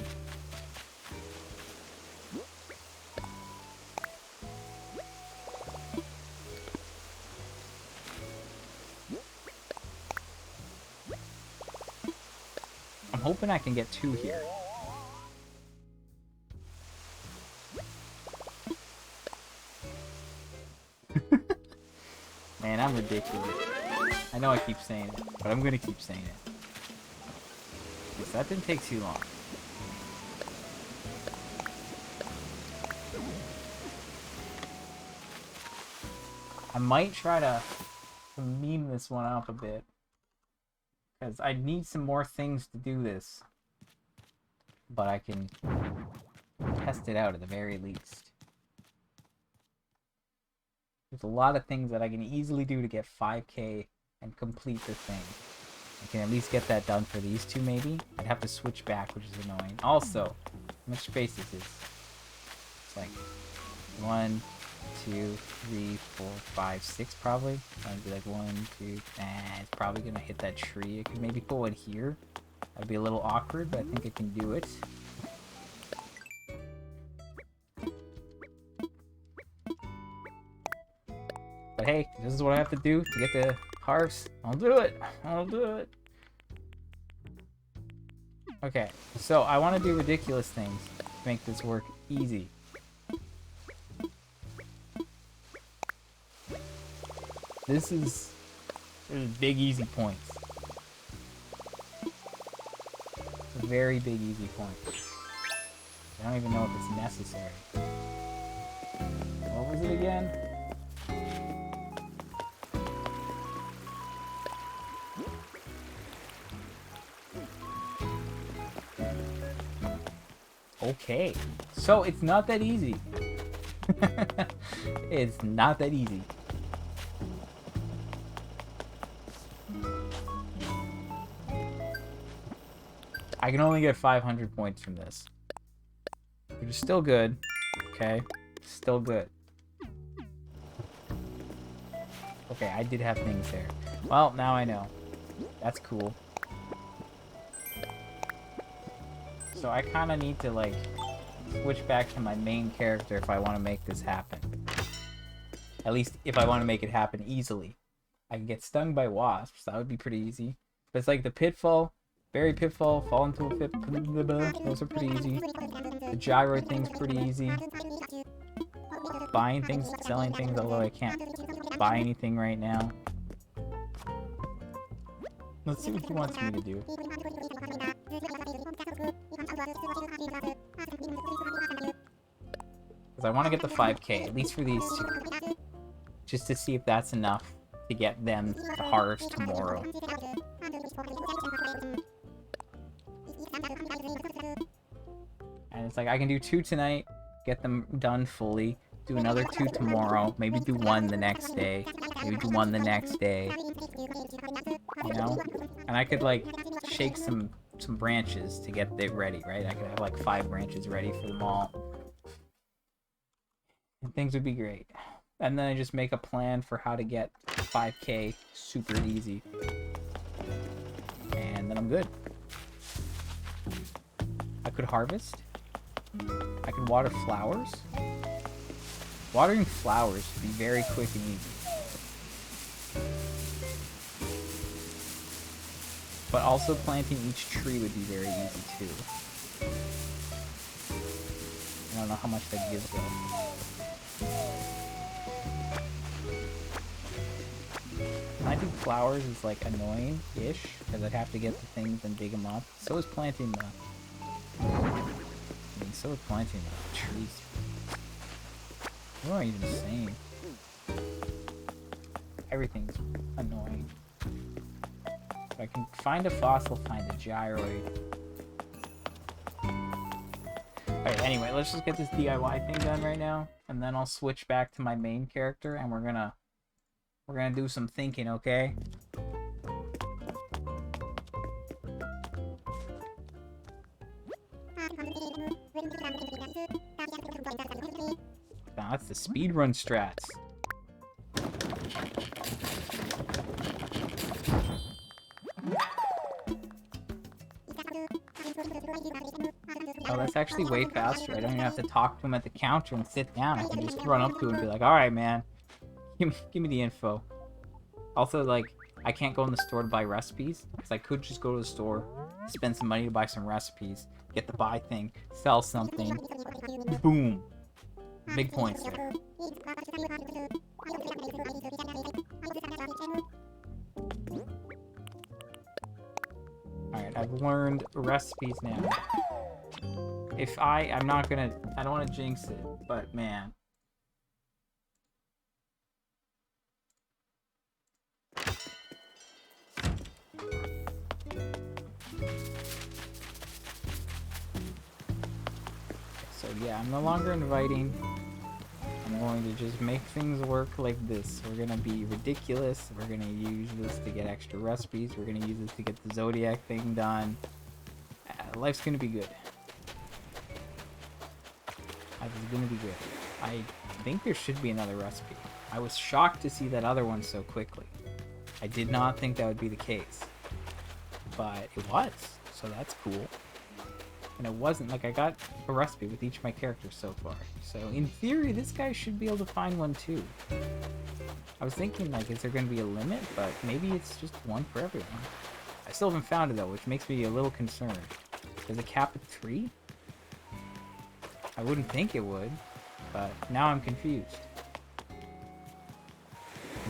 I'm hoping I can get 2 here. Man, I'm ridiculous. I know I keep saying it, but I'm gonna keep saying it. Yes, that didn't take too long. I might try to meme this one up a bit. Because I need some more things to do this. But I can test it out at the very least. There's a lot of things that I can easily do to get 5k and complete the thing. I can at least get that done for these two, maybe. I'd have to switch back, which is annoying. Also, how much space is this? It's like 1, 2, 3, 4, 5, 6 probably. I'd be like 1, 2, it's probably gonna hit that tree. It could maybe go in here. That'd be a little awkward, but I think I can do it. But hey, this is what I have to do to get the hearts. I'll do it. I'll do it. Okay, so I want to do ridiculous things to make this work easy. There's big easy points. Very big easy points. I don't even know if it's necessary. What was it again? Okay, so it's not that easy. It's not that easy. I can only get 500 points from this, which is still good. Okay, still good. Okay, I did have things there. Well, now I know. That's cool. So I kind of need to, like, switch back to my main character if I want to make this happen. At least if I want to make it happen easily. I can get stung by wasps. That would be pretty easy. But it's like the pitfall, bury pitfall, fall into a pit. Those are pretty easy. The gyroid thing's pretty easy. Buying things, selling things, although I can't buy anything right now. Let's see what he wants me to do. Because I want to get the 5k, at least for these two. Just to see if that's enough to get them to harvest tomorrow. And it's like, I can do 2 tonight, get them done fully, do another 2 tomorrow, maybe do 1 the next day, maybe do 1 the next day. You know? And I could, like, shake some branches to get it ready, right? I could have, like, 5 branches ready for them all. And things would be great. And then I just make a plan for how to get 5k super easy. And then I'm good. I could harvest. I could water flowers. Watering flowers would be very quick and easy. But also planting each tree would be very easy too. I don't know how much that gives though. Planting flowers is like annoying-ish, because I'd have to get the things and dig them up. So is planting the... so is planting the trees. What am I even saying? Everything's annoying. If I can find a fossil, find a gyroid. Alright, anyway, let's just get this DIY thing done right now, and then I'll switch back to my main character, and we're gonna do some thinking, okay? Now, that's the speedrun strats. Oh, that's actually way faster. I don't even have to talk to him at the counter and sit down. I can just run up to him and be like, alright, man. Give me the info. Also, like, I can't go in the store to buy recipes, because I could just go to the store, spend some money to buy some recipes, get the buy thing, sell something. Boom. Big points there. Alright, I've learned recipes now. If I'm not gonna... I don't want to jinx it, but man. So yeah, I'm no longer inviting. I'm going to just make things work like this. We're gonna be ridiculous. We're gonna use this to get extra recipes. We're gonna use this to get the Zodiac thing done. Life's gonna be good. Life is gonna be good. I think there should be another recipe. I was shocked to see that other one so quickly. I did not think that would be the case. But it was, so that's cool. And it wasn't like I got a recipe with each of my characters so far. So in theory, this guy should be able to find one too. I was thinking like, is there going to be a limit? But maybe it's just one for everyone. I still haven't found it though, which makes me a little concerned. Does it cap at 3? I wouldn't think it would, but now I'm confused.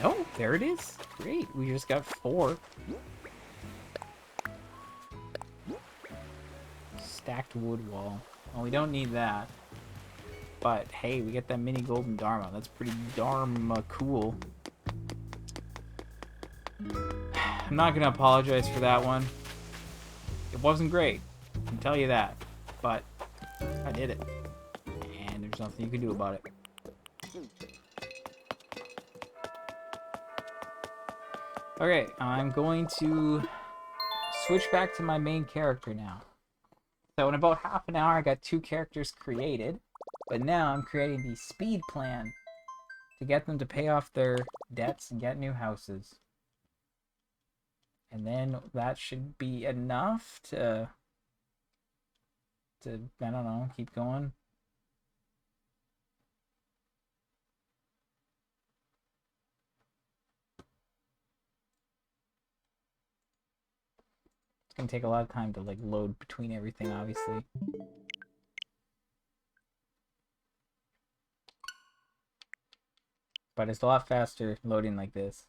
No, there it is. Great, we just got 4. Stacked wood wall. Well, we don't need that. But hey, we get that mini golden Dharma. That's pretty Dharma cool. I'm not gonna apologize for that one. It wasn't great, I can tell you that. But I did it. And there's nothing you can do about it. Okay, I'm going to switch back to my main character now. So in about half an hour, I got 2 characters created, but now I'm creating the speed plan to get them to pay off their debts and get new houses. And then that should be enough to I don't know, keep going. It's gonna take a lot of time to like load between everything, obviously. But it's a lot faster loading like this.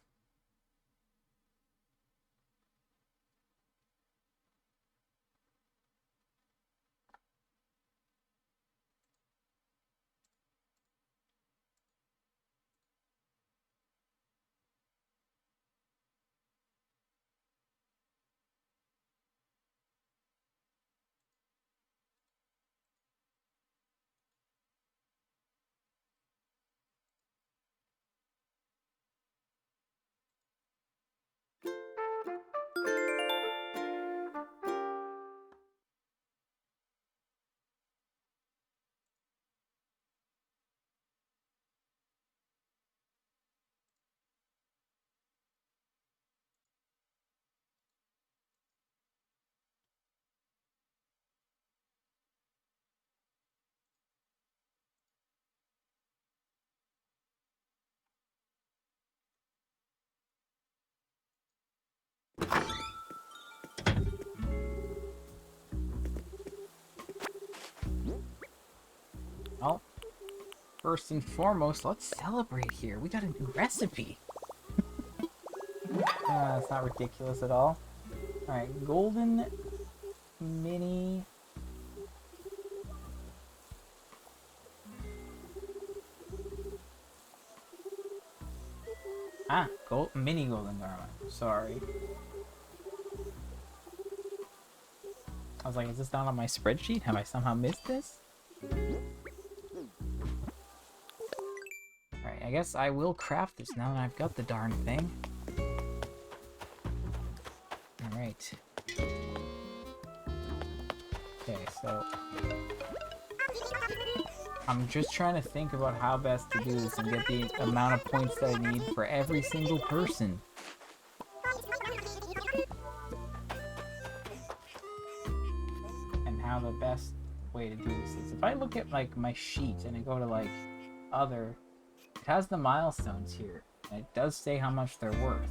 First and foremost, let's celebrate here. We got a new recipe. That's not ridiculous at all. Alright, golden mini. Mini golden garment. Sorry. I was like, is this not on my spreadsheet? Have I somehow missed this? Alright, I guess I will craft this now that I've got the darn thing. Alright. Okay, so I'm just trying to think about how best to do this and get the amount of points that I need for every single person. And how the best way to do this is. If I look at like my sheet and I go to like other, it has the milestones here. And it does say how much they're worth.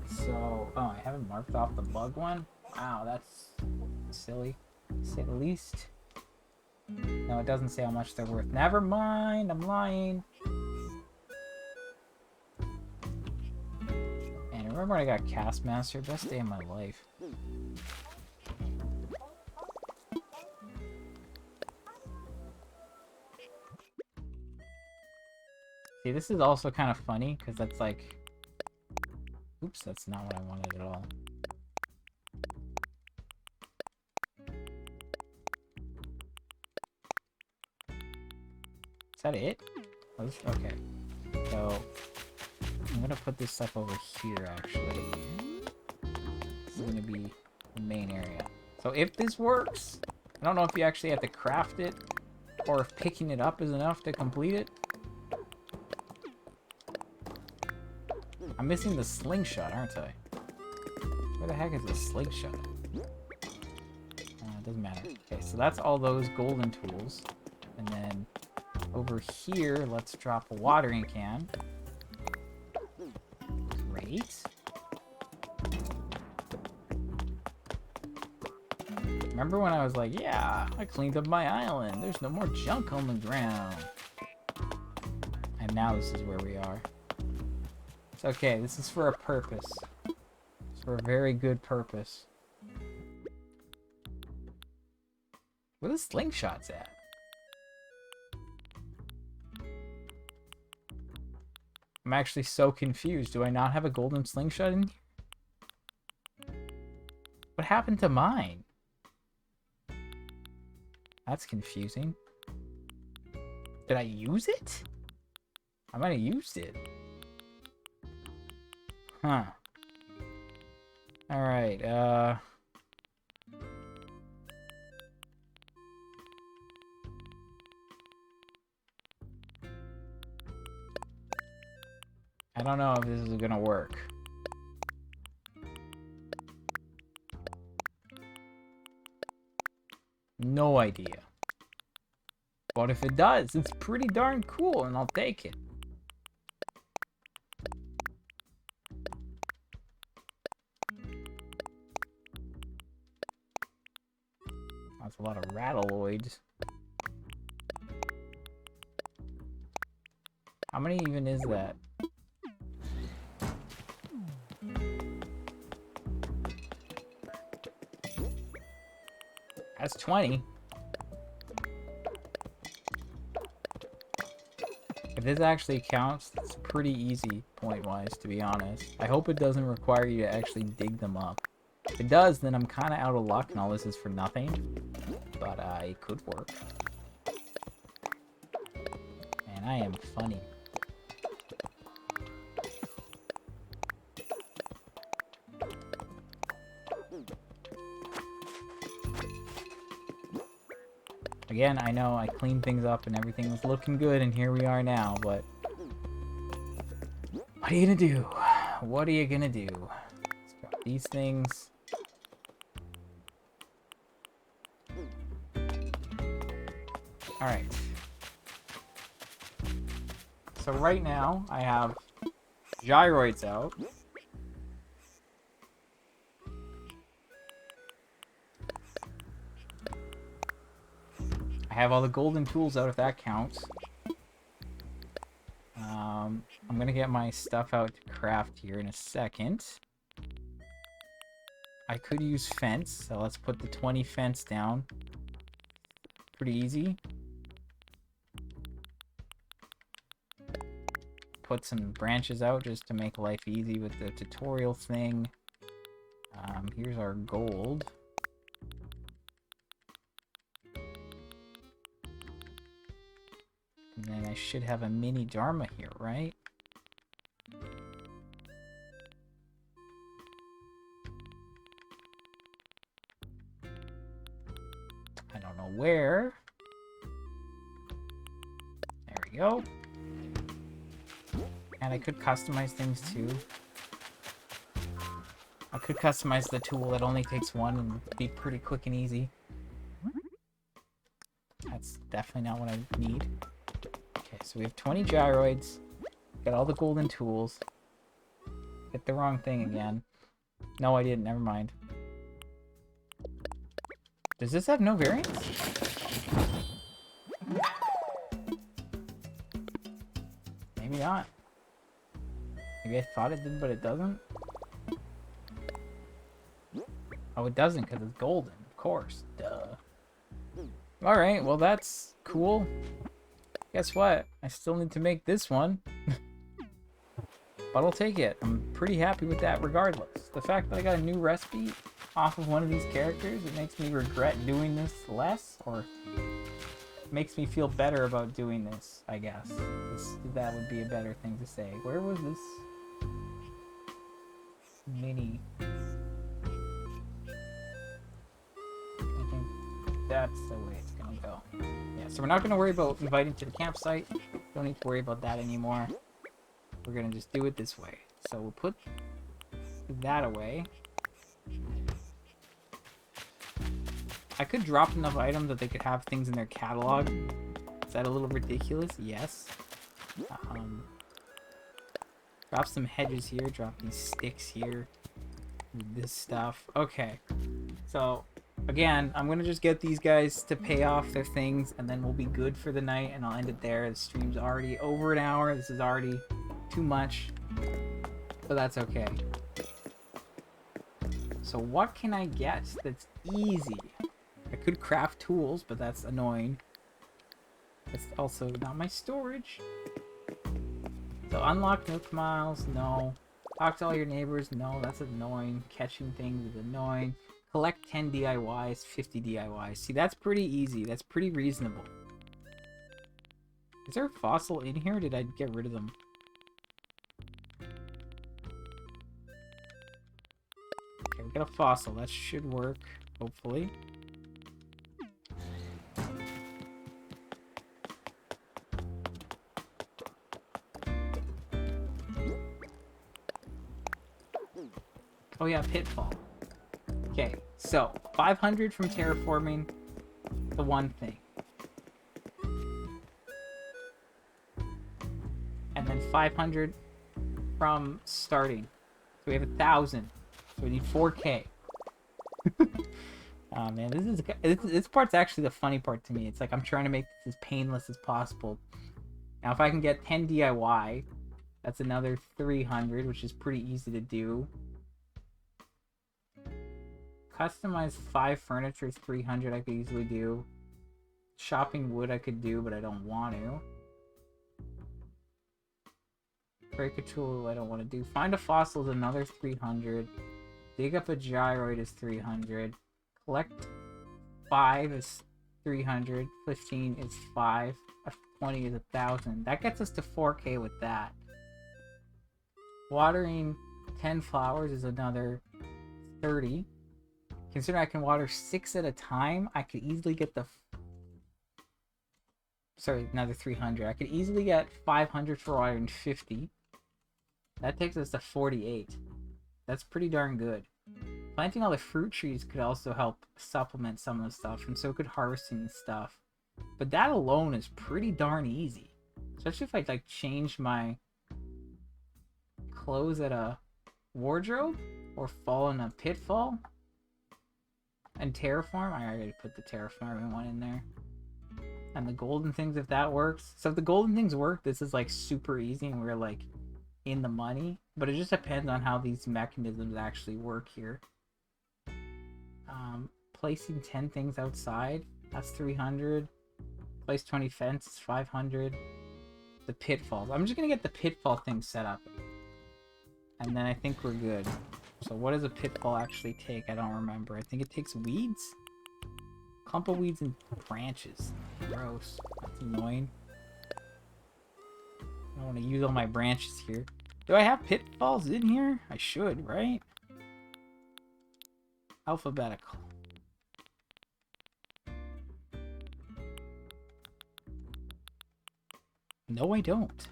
So, oh, I haven't marked off the bug one? Wow, that's silly, to say the least. No, it doesn't say how much they're worth. Never mind, I'm lying. And remember when I got Castmaster? Best day of my life. See, this is also kind of funny, because that's like... Oops, that's not what I wanted at all. Is that it? Okay. So, I'm gonna put this stuff over here, actually. This is gonna be the main area. So if this works, I don't know if you actually have to craft it, or if picking it up is enough to complete it. I'm missing the slingshot, aren't I? Where the heck is the slingshot? It doesn't matter. Okay, so that's all those golden tools. And then over here, let's drop a watering can. Great. Remember when I was like, yeah, I cleaned up my island. There's no more junk on the ground. And now this is where we are. It's okay, this is for a purpose. It's for a very good purpose. Where the slingshots at? I'm actually so confused. Do I not have a golden slingshot in here? What happened to mine? That's confusing. Did I use it? I might have used it. Huh. Alright, I don't know if this is gonna work. No idea. But if it does, it's pretty darn cool and I'll take it. That's a lot of rattleoids. How many even is that? That's 20. If this actually counts, it's pretty easy point-wise, to be honest. I hope it doesn't require you to actually dig them up. If it does, then I'm kind of out of luck and all this is for nothing. But it could work. Man, I am funny. Again, I know I cleaned things up and everything was looking good and here we are now, but... What are you gonna do? What are you gonna do? Let's drop these things. Alright. So right now, I have gyroids out. I have all the golden tools out if that counts. I'm gonna get my stuff out to craft here in a second. I could use fence, so let's put the 20 fence down. Pretty easy. Put some branches out just to make life easy with the tutorial thing. Here's our gold. And then I should have a mini Dharma here, right? I don't know where. There we go. And I could customize things too. I could customize the tool that only takes one and be pretty quick and easy. That's definitely not what I need. Okay, so we have 20 gyroids. Got all the golden tools. Hit the wrong thing again. No, I didn't. Never mind. Does this have no variants? Maybe not. Maybe I thought it did, but it doesn't. Oh, it doesn't because it's golden. Of course. Duh. Alright, well that's cool. Guess what? I still need to make this one. But I'll take it. I'm pretty happy with that regardless. The fact that I got a new recipe off of one of these characters, it makes me regret doing this less, or makes me feel better about doing this, I guess. That would be a better thing to say. Where was this mini? I think that's the way it's gonna go. Yeah, so we're not gonna worry about inviting to the campsite. Don't need to worry about that anymore. We're gonna just do it this way. So we'll put that away. I could drop enough items that they could have things in their catalog. Is that a little ridiculous? Yes. Drop some hedges here. Drop these sticks here. This stuff. Okay. So, again, I'm going to just get these guys to pay off their things, and then we'll be good for the night, and I'll end it there. The stream's already over an hour. This is already too much. But that's okay. So what can I get that's easy? I could craft tools, but that's annoying. That's also not my storage. So unlock milk miles, no. Talk to all your neighbors, no, that's annoying. Catching things is annoying. Collect 10 DIYs, 50 DIYs. See, that's pretty easy. That's pretty reasonable. Is there a fossil in here, or did I get rid of them? Okay, we got a fossil. That should work, hopefully. Oh yeah, pitfall. Okay, so 500 from terraforming, the one thing. And then 500 from starting. So we have 1,000. So we need 4K. Oh man, this part's actually the funny part to me. It's like I'm trying to make this as painless as possible. Now if I can get 10 DIY, that's another 300, which is pretty easy to do. Customize 5 furniture is 300, I could easily do. Shopping wood I could do, but I don't want to. Break a tool I don't want to do. Find a fossil is another 300. Dig up a gyroid is 300. Collect 5 is 300. 15 is 5. 20 is 1,000. That gets us to 4K with that. Watering 10 flowers is another 30. Considering I can water 6 at a time, I could easily get the... Sorry, another 300. I could easily get 500 for watering 50. That takes us to 48. That's pretty darn good. Planting all the fruit trees could also help supplement some of the stuff, and so could harvesting stuff. But that alone is pretty darn easy. Especially if I, like, change my clothes at a wardrobe, or fall in a pitfall. And terraform? I already put the terraforming one in there. And the golden things, if that works. So if the golden things work, this is like super easy and we're like in the money. But it just depends on how these mechanisms actually work here. Placing 10 things outside, that's 300. Place 20 fence is 500. The pitfalls. I'm just gonna get the pitfall thing set up. And then I think we're good. So what does a pitfall actually take? I don't remember. I think it takes weeds? Clump of weeds and branches. Gross. That's annoying. I don't want to use all my branches here. Do I have pitfalls in here? I should, right? Alphabetical. No, I don't.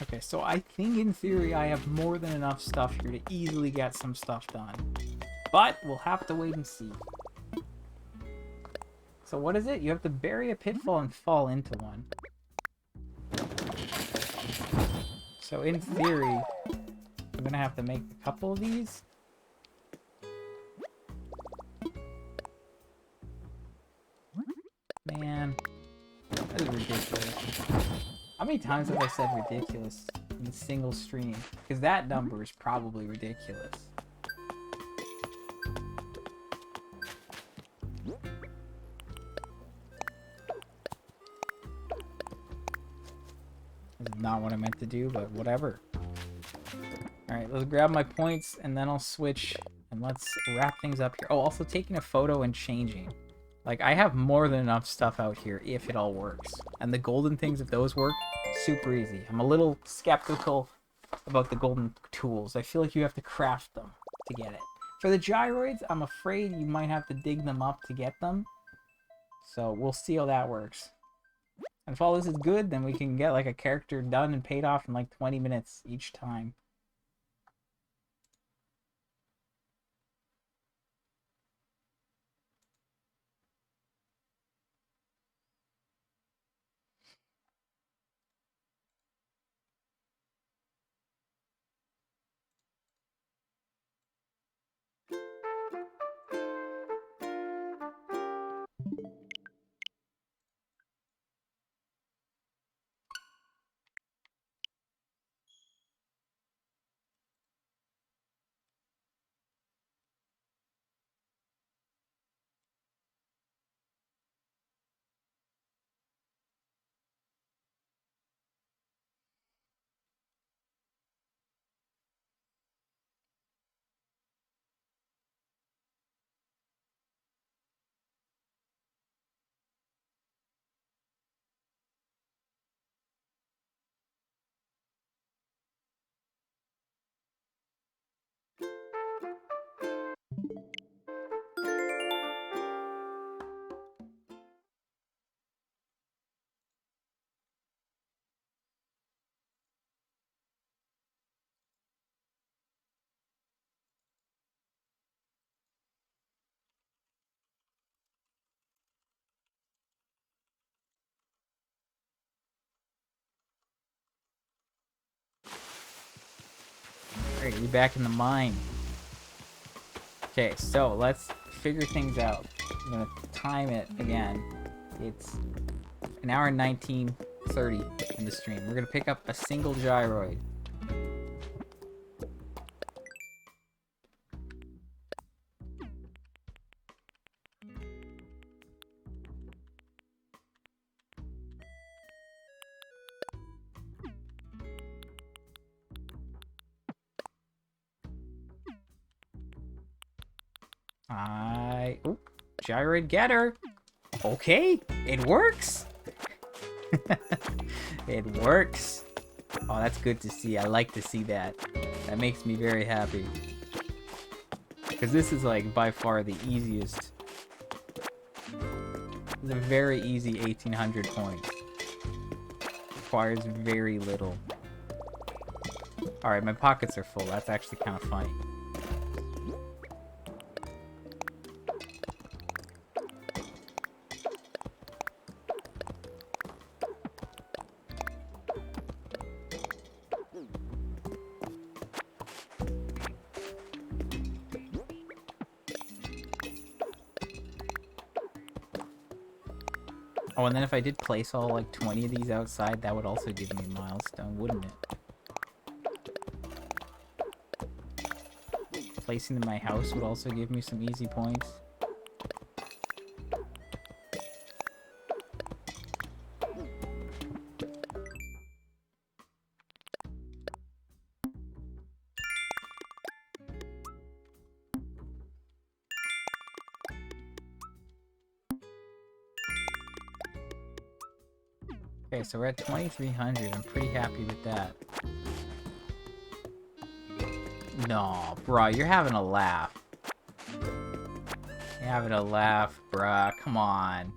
Okay, so I think in theory I have more than enough stuff here to easily get some stuff done. But we'll have to wait and see. So what is it? You have to bury a pitfall and fall into one. So in theory, I'm gonna have to make a couple of these. Man, that is ridiculous. How many times have I said ridiculous in a single stream? Because that number is probably ridiculous. This is not what I meant to do, but whatever. Alright, let's grab my points and then I'll switch and let's wrap things up here. Oh, also taking a photo and changing. Like, I have more than enough stuff out here if it all works. And the golden things, if those work, super easy. I'm a little skeptical about the golden tools. I feel like you have to craft them to get it. For the gyroids, I'm afraid you might have to dig them up to get them. So we'll see how that works. And if all this is good, then we can get like a character done and paid off in like 20 minutes each time. Alright, we back in the mine. Okay, so let's figure things out. I'm gonna time it again. It's an hour and 19:30 in the stream. We're gonna pick up a single gyroid. Oh, gyroid getter. Okay, it works. It works. Oh, that's good to see. I like to see that. That makes me very happy. Because this is like by far the easiest. It's a very easy 1800 points. Requires very little. Alright, my pockets are full. That's actually kind of funny. Oh, and then if I did place all like 20 of these outside, that would also give me a milestone, wouldn't it? Placing in my house would also give me some easy points. Okay, so we're at 2,300. I'm pretty happy with that. No, bruh, you're having a laugh. You're having a laugh, bruh. Come on.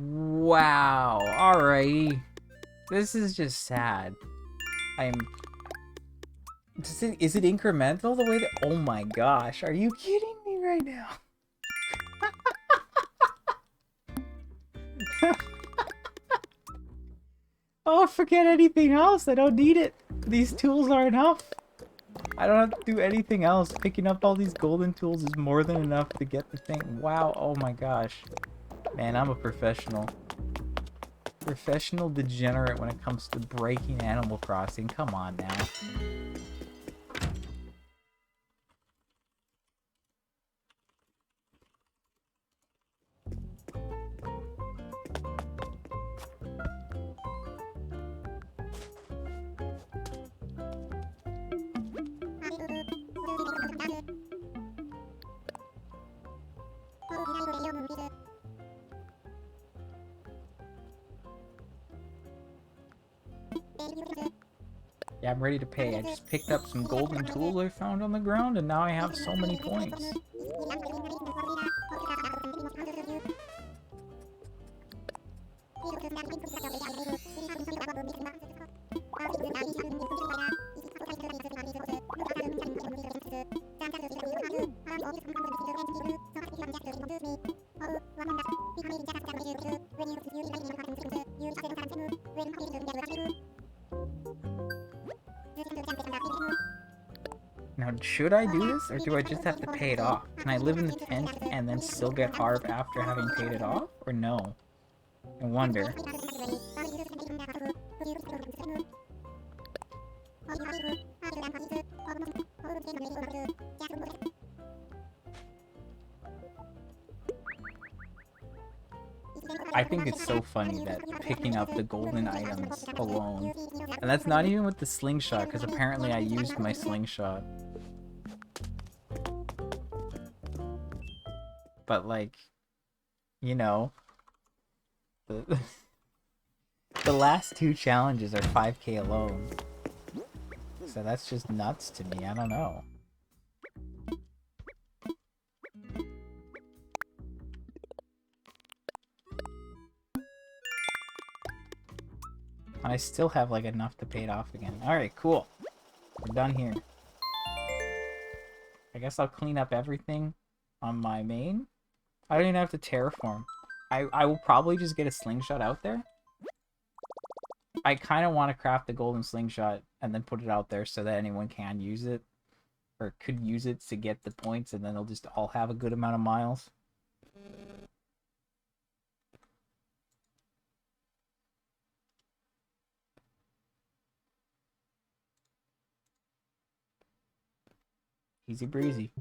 Wow. Alrighty. This is just sad. Is it incremental the way that... Oh my gosh. Are you kidding me right now? Oh, forget anything else. I don't need it. These tools are enough. I don't have to do anything else. Picking up all these golden tools is more than enough to get the thing. Wow. Oh my gosh. Man, I'm a professional. Professional degenerate when it comes to breaking Animal Crossing. Come on now. Yeah, I'm ready to pay. I just picked up some golden tools I found on the ground, and now I have so many points. Now, should I do this, or do I just have to pay it off? Can I live in the tent and then still get Harv after having paid it off, or no? I wonder. I think it's so funny that picking up the golden items alone, and that's not even with the slingshot, because apparently I used my slingshot. But like, you know, the, the last two challenges are 5k alone. So that's just nuts to me, I don't know. And I still have like enough to pay it off again. Alright, cool. We're done here. I guess I'll clean up everything on my main. I don't even have to terraform. I will probably just get a slingshot out there. I kind of want to craft the golden slingshot and then put it out there so that anyone can use it. Or could use it to get the points, and then they'll just all have a good amount of miles. Easy breezy.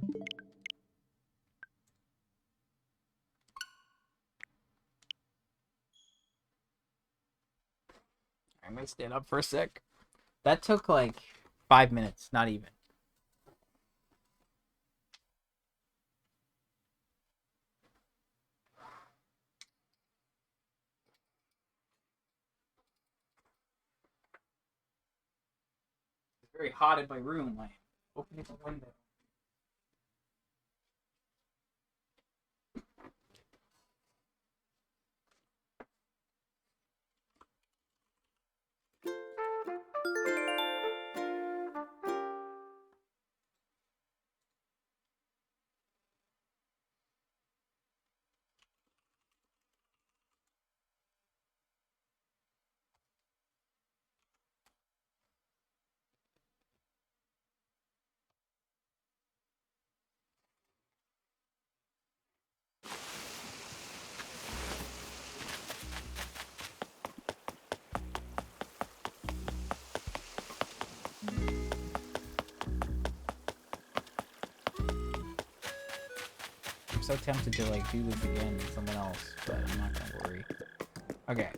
I might stand up for a sec. That took like 5 minutes, not even. It's very hot in my room. I'm opening the window. so tempted to like do this again with someone else, but I'm not gonna worry. Okay.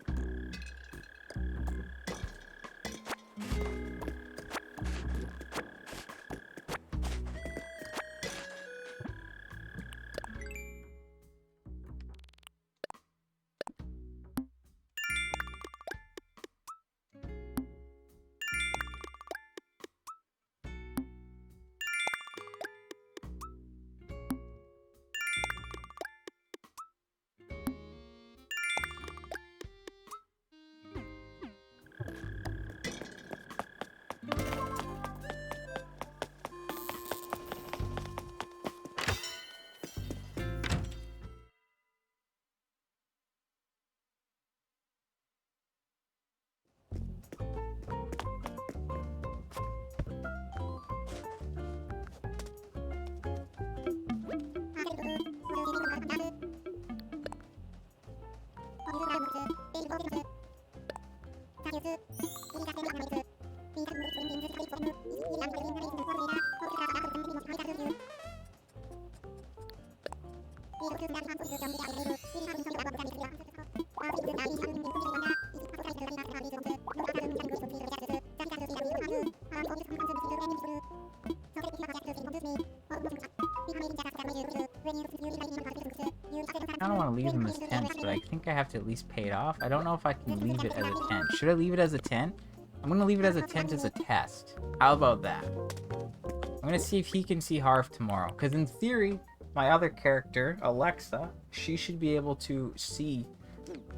I don't want to leave them as tents, but I think I have to at least pay it off. I don't know if I can leave it as a tent. Should I leave it as a tent? I'm going to leave it as a tent as a test. How about that? I'm going to see if he can see Harv tomorrow. Because in theory, my other character, Alexa, she should be able to see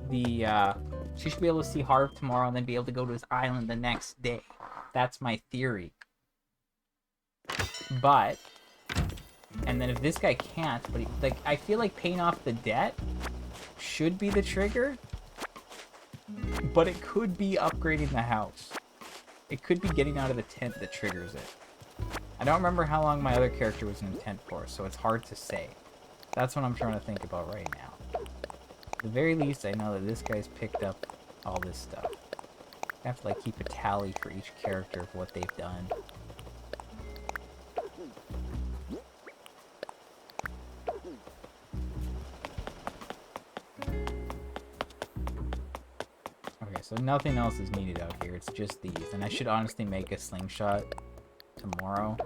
the, she should be able to see Harv tomorrow and then be able to go to his island the next day. That's my theory. But... and then if this guy can't, but he, like, I feel like paying off the debt should be the trigger, but it could be upgrading the house. It could be getting out of the tent that triggers it. I don't remember how long my other character was in the tent for, so it's hard to say. That's what I'm trying to think about right now. At the very least, I know that this guy's picked up all this stuff. I have to like keep a tally for each character of what they've done. So nothing else is needed out here, it's just these. And I should honestly make a slingshot tomorrow.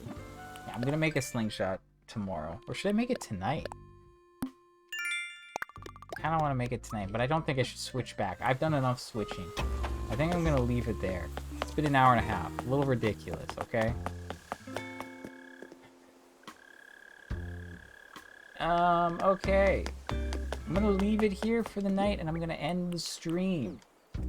Yeah, I'm gonna make a slingshot tomorrow. Or should I make it tonight? I kinda wanna make it tonight, but I don't think I should switch back. I've done enough switching. I think I'm gonna leave it there. It's been an hour and a half. A little ridiculous, okay? Okay. I'm gonna leave it here for the night and I'm gonna end the stream.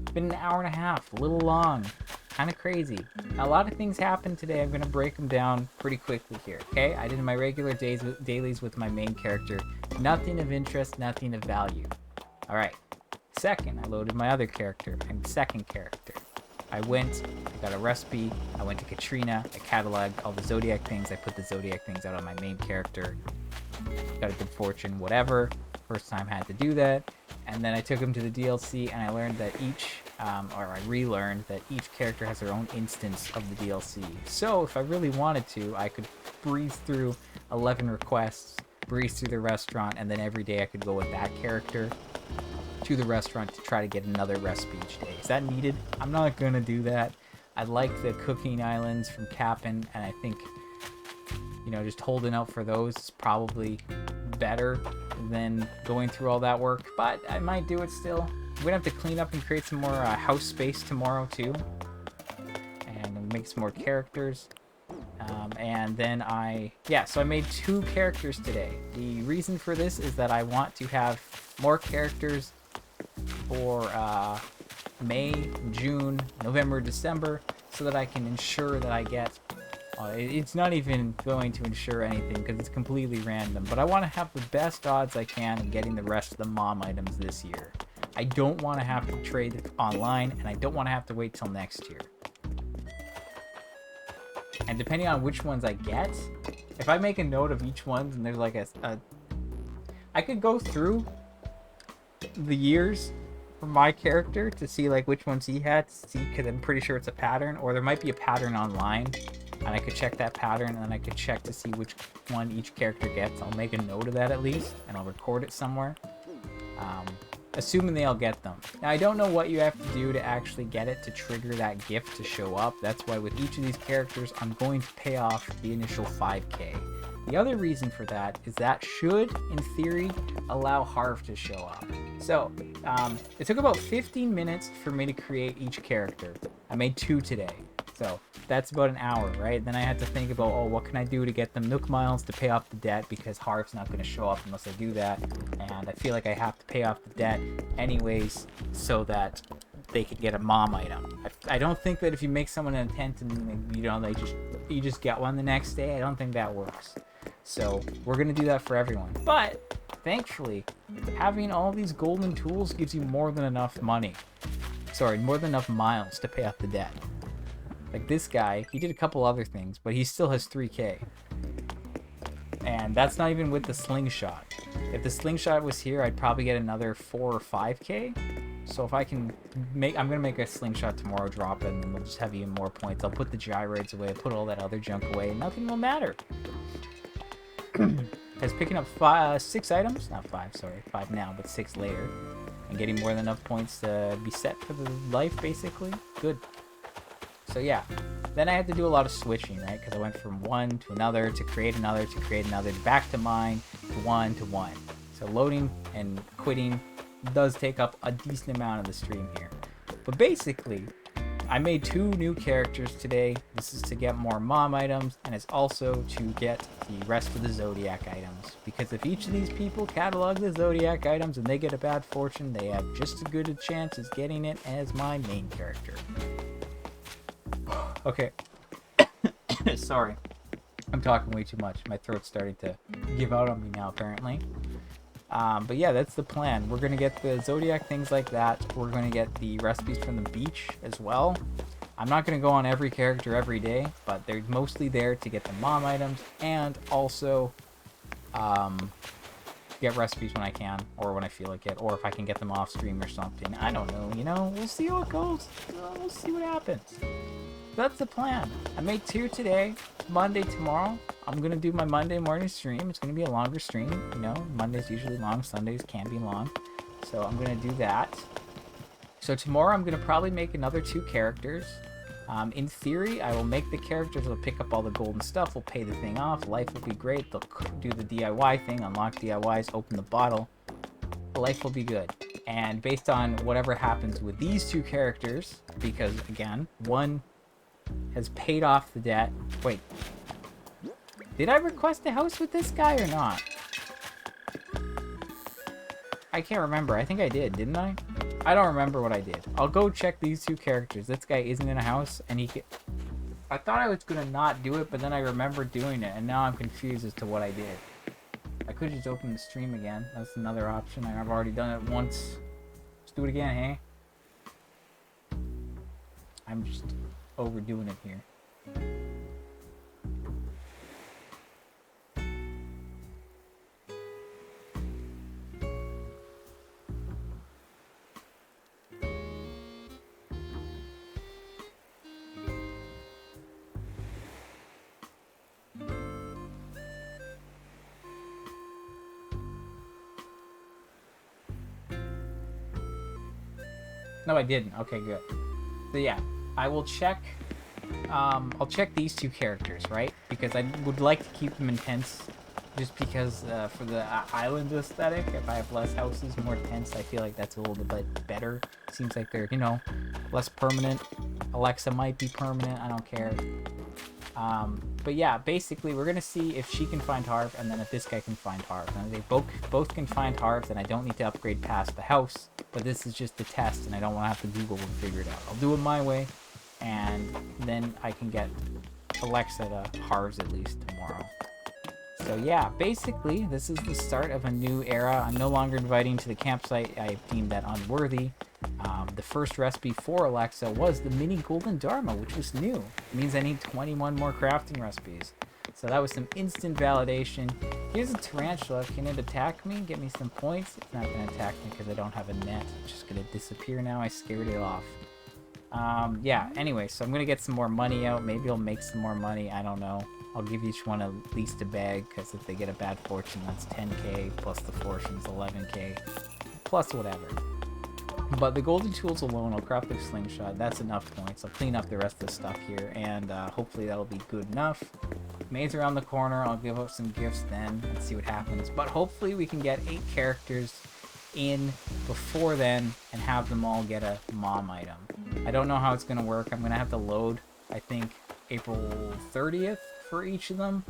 It's been an hour and a half, a little long. Kinda crazy. A lot of things happened today. I'm gonna break them down pretty quickly here, okay? I did my regular dailies with my main character. Nothing of interest, nothing of value. Alright. Second, I loaded my other character, my second character. I got a recipe, I went to Katrina, I cataloged all the Zodiac things, I put the Zodiac things out on my main character. Got a good fortune, whatever. First time I had to do that. And then I took him to the DLC and I learned that I relearned that each character has their own instance of the DLC. So if I really wanted to, I could breeze through 11 requests, breeze through the restaurant, and then every day I could go with that character to the restaurant to try to get another recipe each day. Is that needed? I'm not gonna do that. I like the cooking islands from Cap'n, and I think, you know, just holding out for those is probably better than going through all that work, but I might do it still. We're gonna have to clean up and create some more house space tomorrow too, and make some more characters. And then so I made 2 characters today. The reason for this is that I want to have more characters for May, June, November, December, so that I can ensure that I get it's not even going to ensure anything because it's completely random, but I want to have the best odds I can in getting the rest of the mom items this year. I don't want to have to trade online, and I don't want to have to wait till next year. And depending on which ones I get, if I make a note of each one and there's like I could go through the years for my character to see like which ones he had, to see, because I'm pretty sure it's a pattern, or there might be a pattern online, and I could check that pattern, and then I could check to see which one each character gets. I'll make a note of that at least, and I'll record it somewhere. Assuming they all get them. Now, I don't know what you have to do to actually get it to trigger that gift to show up. That's why with each of these characters, I'm going to pay off the initial 5k. The other reason for that is that should, in theory, allow Harv to show up. So, it took about 15 minutes for me to create each character. I made 2 today. So, that's about an hour, right? Then I had to think about, oh, what can I do to get the Nook Miles to pay off the debt, because Harv's not going to show up unless I do that. And I feel like I have to pay off the debt anyways so that they could get a mom item. I don't think that if you make someone an intent and, you know, you just get one the next day, I don't think that works. So we're going to do that for everyone. But thankfully, having all these golden tools gives you more than enough money. Sorry, more than enough miles to pay off the debt. Like this guy, he did a couple other things, but he still has 3k. And that's not even with the slingshot. If the slingshot was here, I'd probably get another 4 or 5k. So if I can make, I'm going to make a slingshot tomorrow, drop it, and then we'll just have even more points. I'll put the gyroids away, put all that other junk away, and nothing will matter. As picking up 6 items, not 5, sorry, 5 now, but 6 later, and getting more than enough points to be set for the life, basically. Good. So yeah, then I had to do a lot of switching, right? Because I went from one to another, to create another, to create another, back to mine, to one, to one. So loading and quitting does take up a decent amount of the stream here. But basically, I made 2 new characters today. This is to get more mom items, and it's also to get the rest of the Zodiac items. Because if each of these people catalog the Zodiac items and they get a bad fortune, they have just as good a chance as getting it as my main character. Okay. Sorry. I'm talking way too much. My throat's starting to give out on me now, apparently. But yeah, that's the plan. We're going to get the Zodiac things like that. We're going to get the recipes from the beach as well. I'm not going to go on every character every day, but they're mostly there to get the mom items and also get recipes when I can, or when I feel like it, or if I can get them off stream or something. I don't know, you know? We'll see how it goes. We'll see what happens. That's the plan. I made 2 today. Monday tomorrow. I'm going to do my Monday morning stream. It's going to be a longer stream. You know, Monday's usually long. Sundays can be long. So I'm going to do that. So tomorrow I'm going to probably make another 2 characters. In theory, I will make the characters that'll pick up all the golden stuff. We'll pay the thing off. Life will be great. They'll do the DIY thing. Unlock DIYs. Open the bottle. Life will be good. And based on whatever happens with these 2 characters, because again, one has paid off the debt. Wait. Did I request a house with this guy or not? I can't remember. I think I did, didn't I? I don't remember what I did. I'll go check these 2 characters. This guy isn't in a house, and he can... I thought I was going to not do it, but then I remembered doing it, and now I'm confused as to what I did. I could just open the stream again. That's another option. I've already done it once. Let's do it again, hey? I'm just overdoing it here. No, I didn't. Okay, good. So yeah, I will check. I'll check these 2 characters, right? Because I would like to keep them intense, just because for the island aesthetic, if I have less houses, more tents, I feel like that's a little bit better. Seems like they're, you know, less permanent. Alexa might be permanent. I don't care. But yeah, basically, we're gonna see if she can find Harv, and then if this guy can find Harv. And if they both can find Harv, then I don't need to upgrade past the house. But this is just a test, and I don't want to have to Google and figure it out. I'll do it my way, and then I can get Alexa to Harv's at least tomorrow. So yeah, basically, this is the start of a new era. I'm no longer inviting to the campsite. I deemed that unworthy. The first recipe for Alexa was the mini golden dharma, which was new. It means I need 21 more crafting recipes. So that was some instant validation. Here's a tarantula. Can it attack me? Get me some points? It's not going to attack me because I don't have a net. It's just going to disappear now. I scared it off. Yeah, anyway, so I'm going to get some more money out. Maybe I'll make some more money. I don't know. I'll give each one at least a bag, because if they get a bad fortune, that's 10k, plus the fortune's 11k, plus whatever. But the golden tools alone, I'll craft the slingshot. That's enough points. I'll clean up the rest of the stuff here, and hopefully that'll be good enough. May's around the corner. I'll give out some gifts then and see what happens. But hopefully we can get 8 characters in before then and have them all get a mom item. I don't know how it's going to work. I'm going to have to load, I think, April 30th for each of them.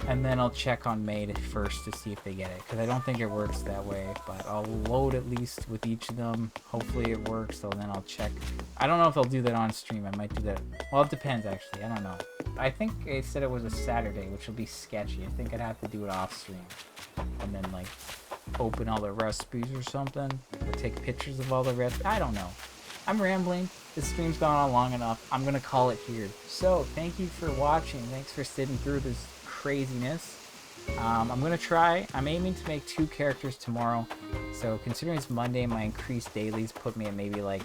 And then I'll check on May first to see if they get it, because I don't think it works that way, but I'll load at least with each of them. Hopefully it works, so then I'll check. I don't know if I'll do that on stream. I might do that. Well, it depends, actually. I don't know. I think they said it was a Saturday, which will be sketchy. I think I'd have to do it off stream. And then, like, open all the recipes or something. Or take pictures of all the recipes. I don't know. I'm rambling. This stream's gone on long enough. I'm going to call it here. So, thank you for watching. Thanks for sitting through this craziness. I'm gonna try. I'm aiming to make 2 characters tomorrow, so considering it's Monday, my increased dailies put me at maybe like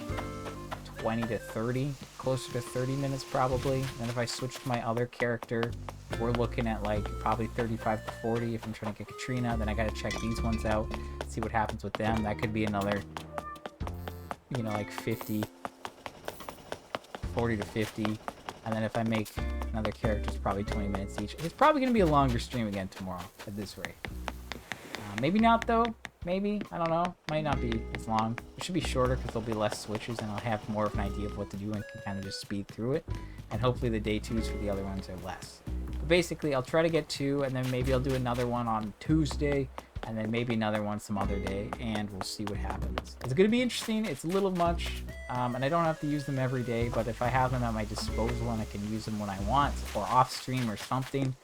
20 to 30, closer to 30 minutes probably. And if I switch to my other character, we're looking at like probably 35 to 40 if I'm trying to get Katrina. Then I gotta check these ones out, see what happens with them. That could be another, you know, like 50, 40 to 50. And then if I make another character, it's probably 20 minutes each. It's probably going to be a longer stream again tomorrow at this rate. Maybe not, though. Maybe. I don't know. Might not be as long. It should be shorter because there'll be less switches and I'll have more of an idea of what to do and can kind of just speed through it. And hopefully the day 2s for the other ones are less. But basically, I'll try to get 2, and then maybe I'll do another one on Tuesday, and then maybe another one some other day, and we'll see what happens. It's going to be interesting. It's a little much, and I don't have to use them every day, but if I have them at my disposal and I can use them when I want, or off stream or something,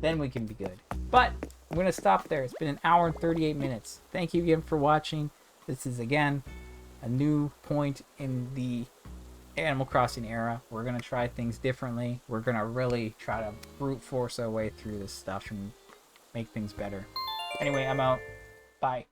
then we can be good. But I'm going to stop there. It's been an hour and 38 minutes. Thank you again for watching. This is, again, a new point in the Animal Crossing era. We're going to try things differently. We're going to really try to brute force our way through this stuff and make things better. Anyway, I'm out. Bye.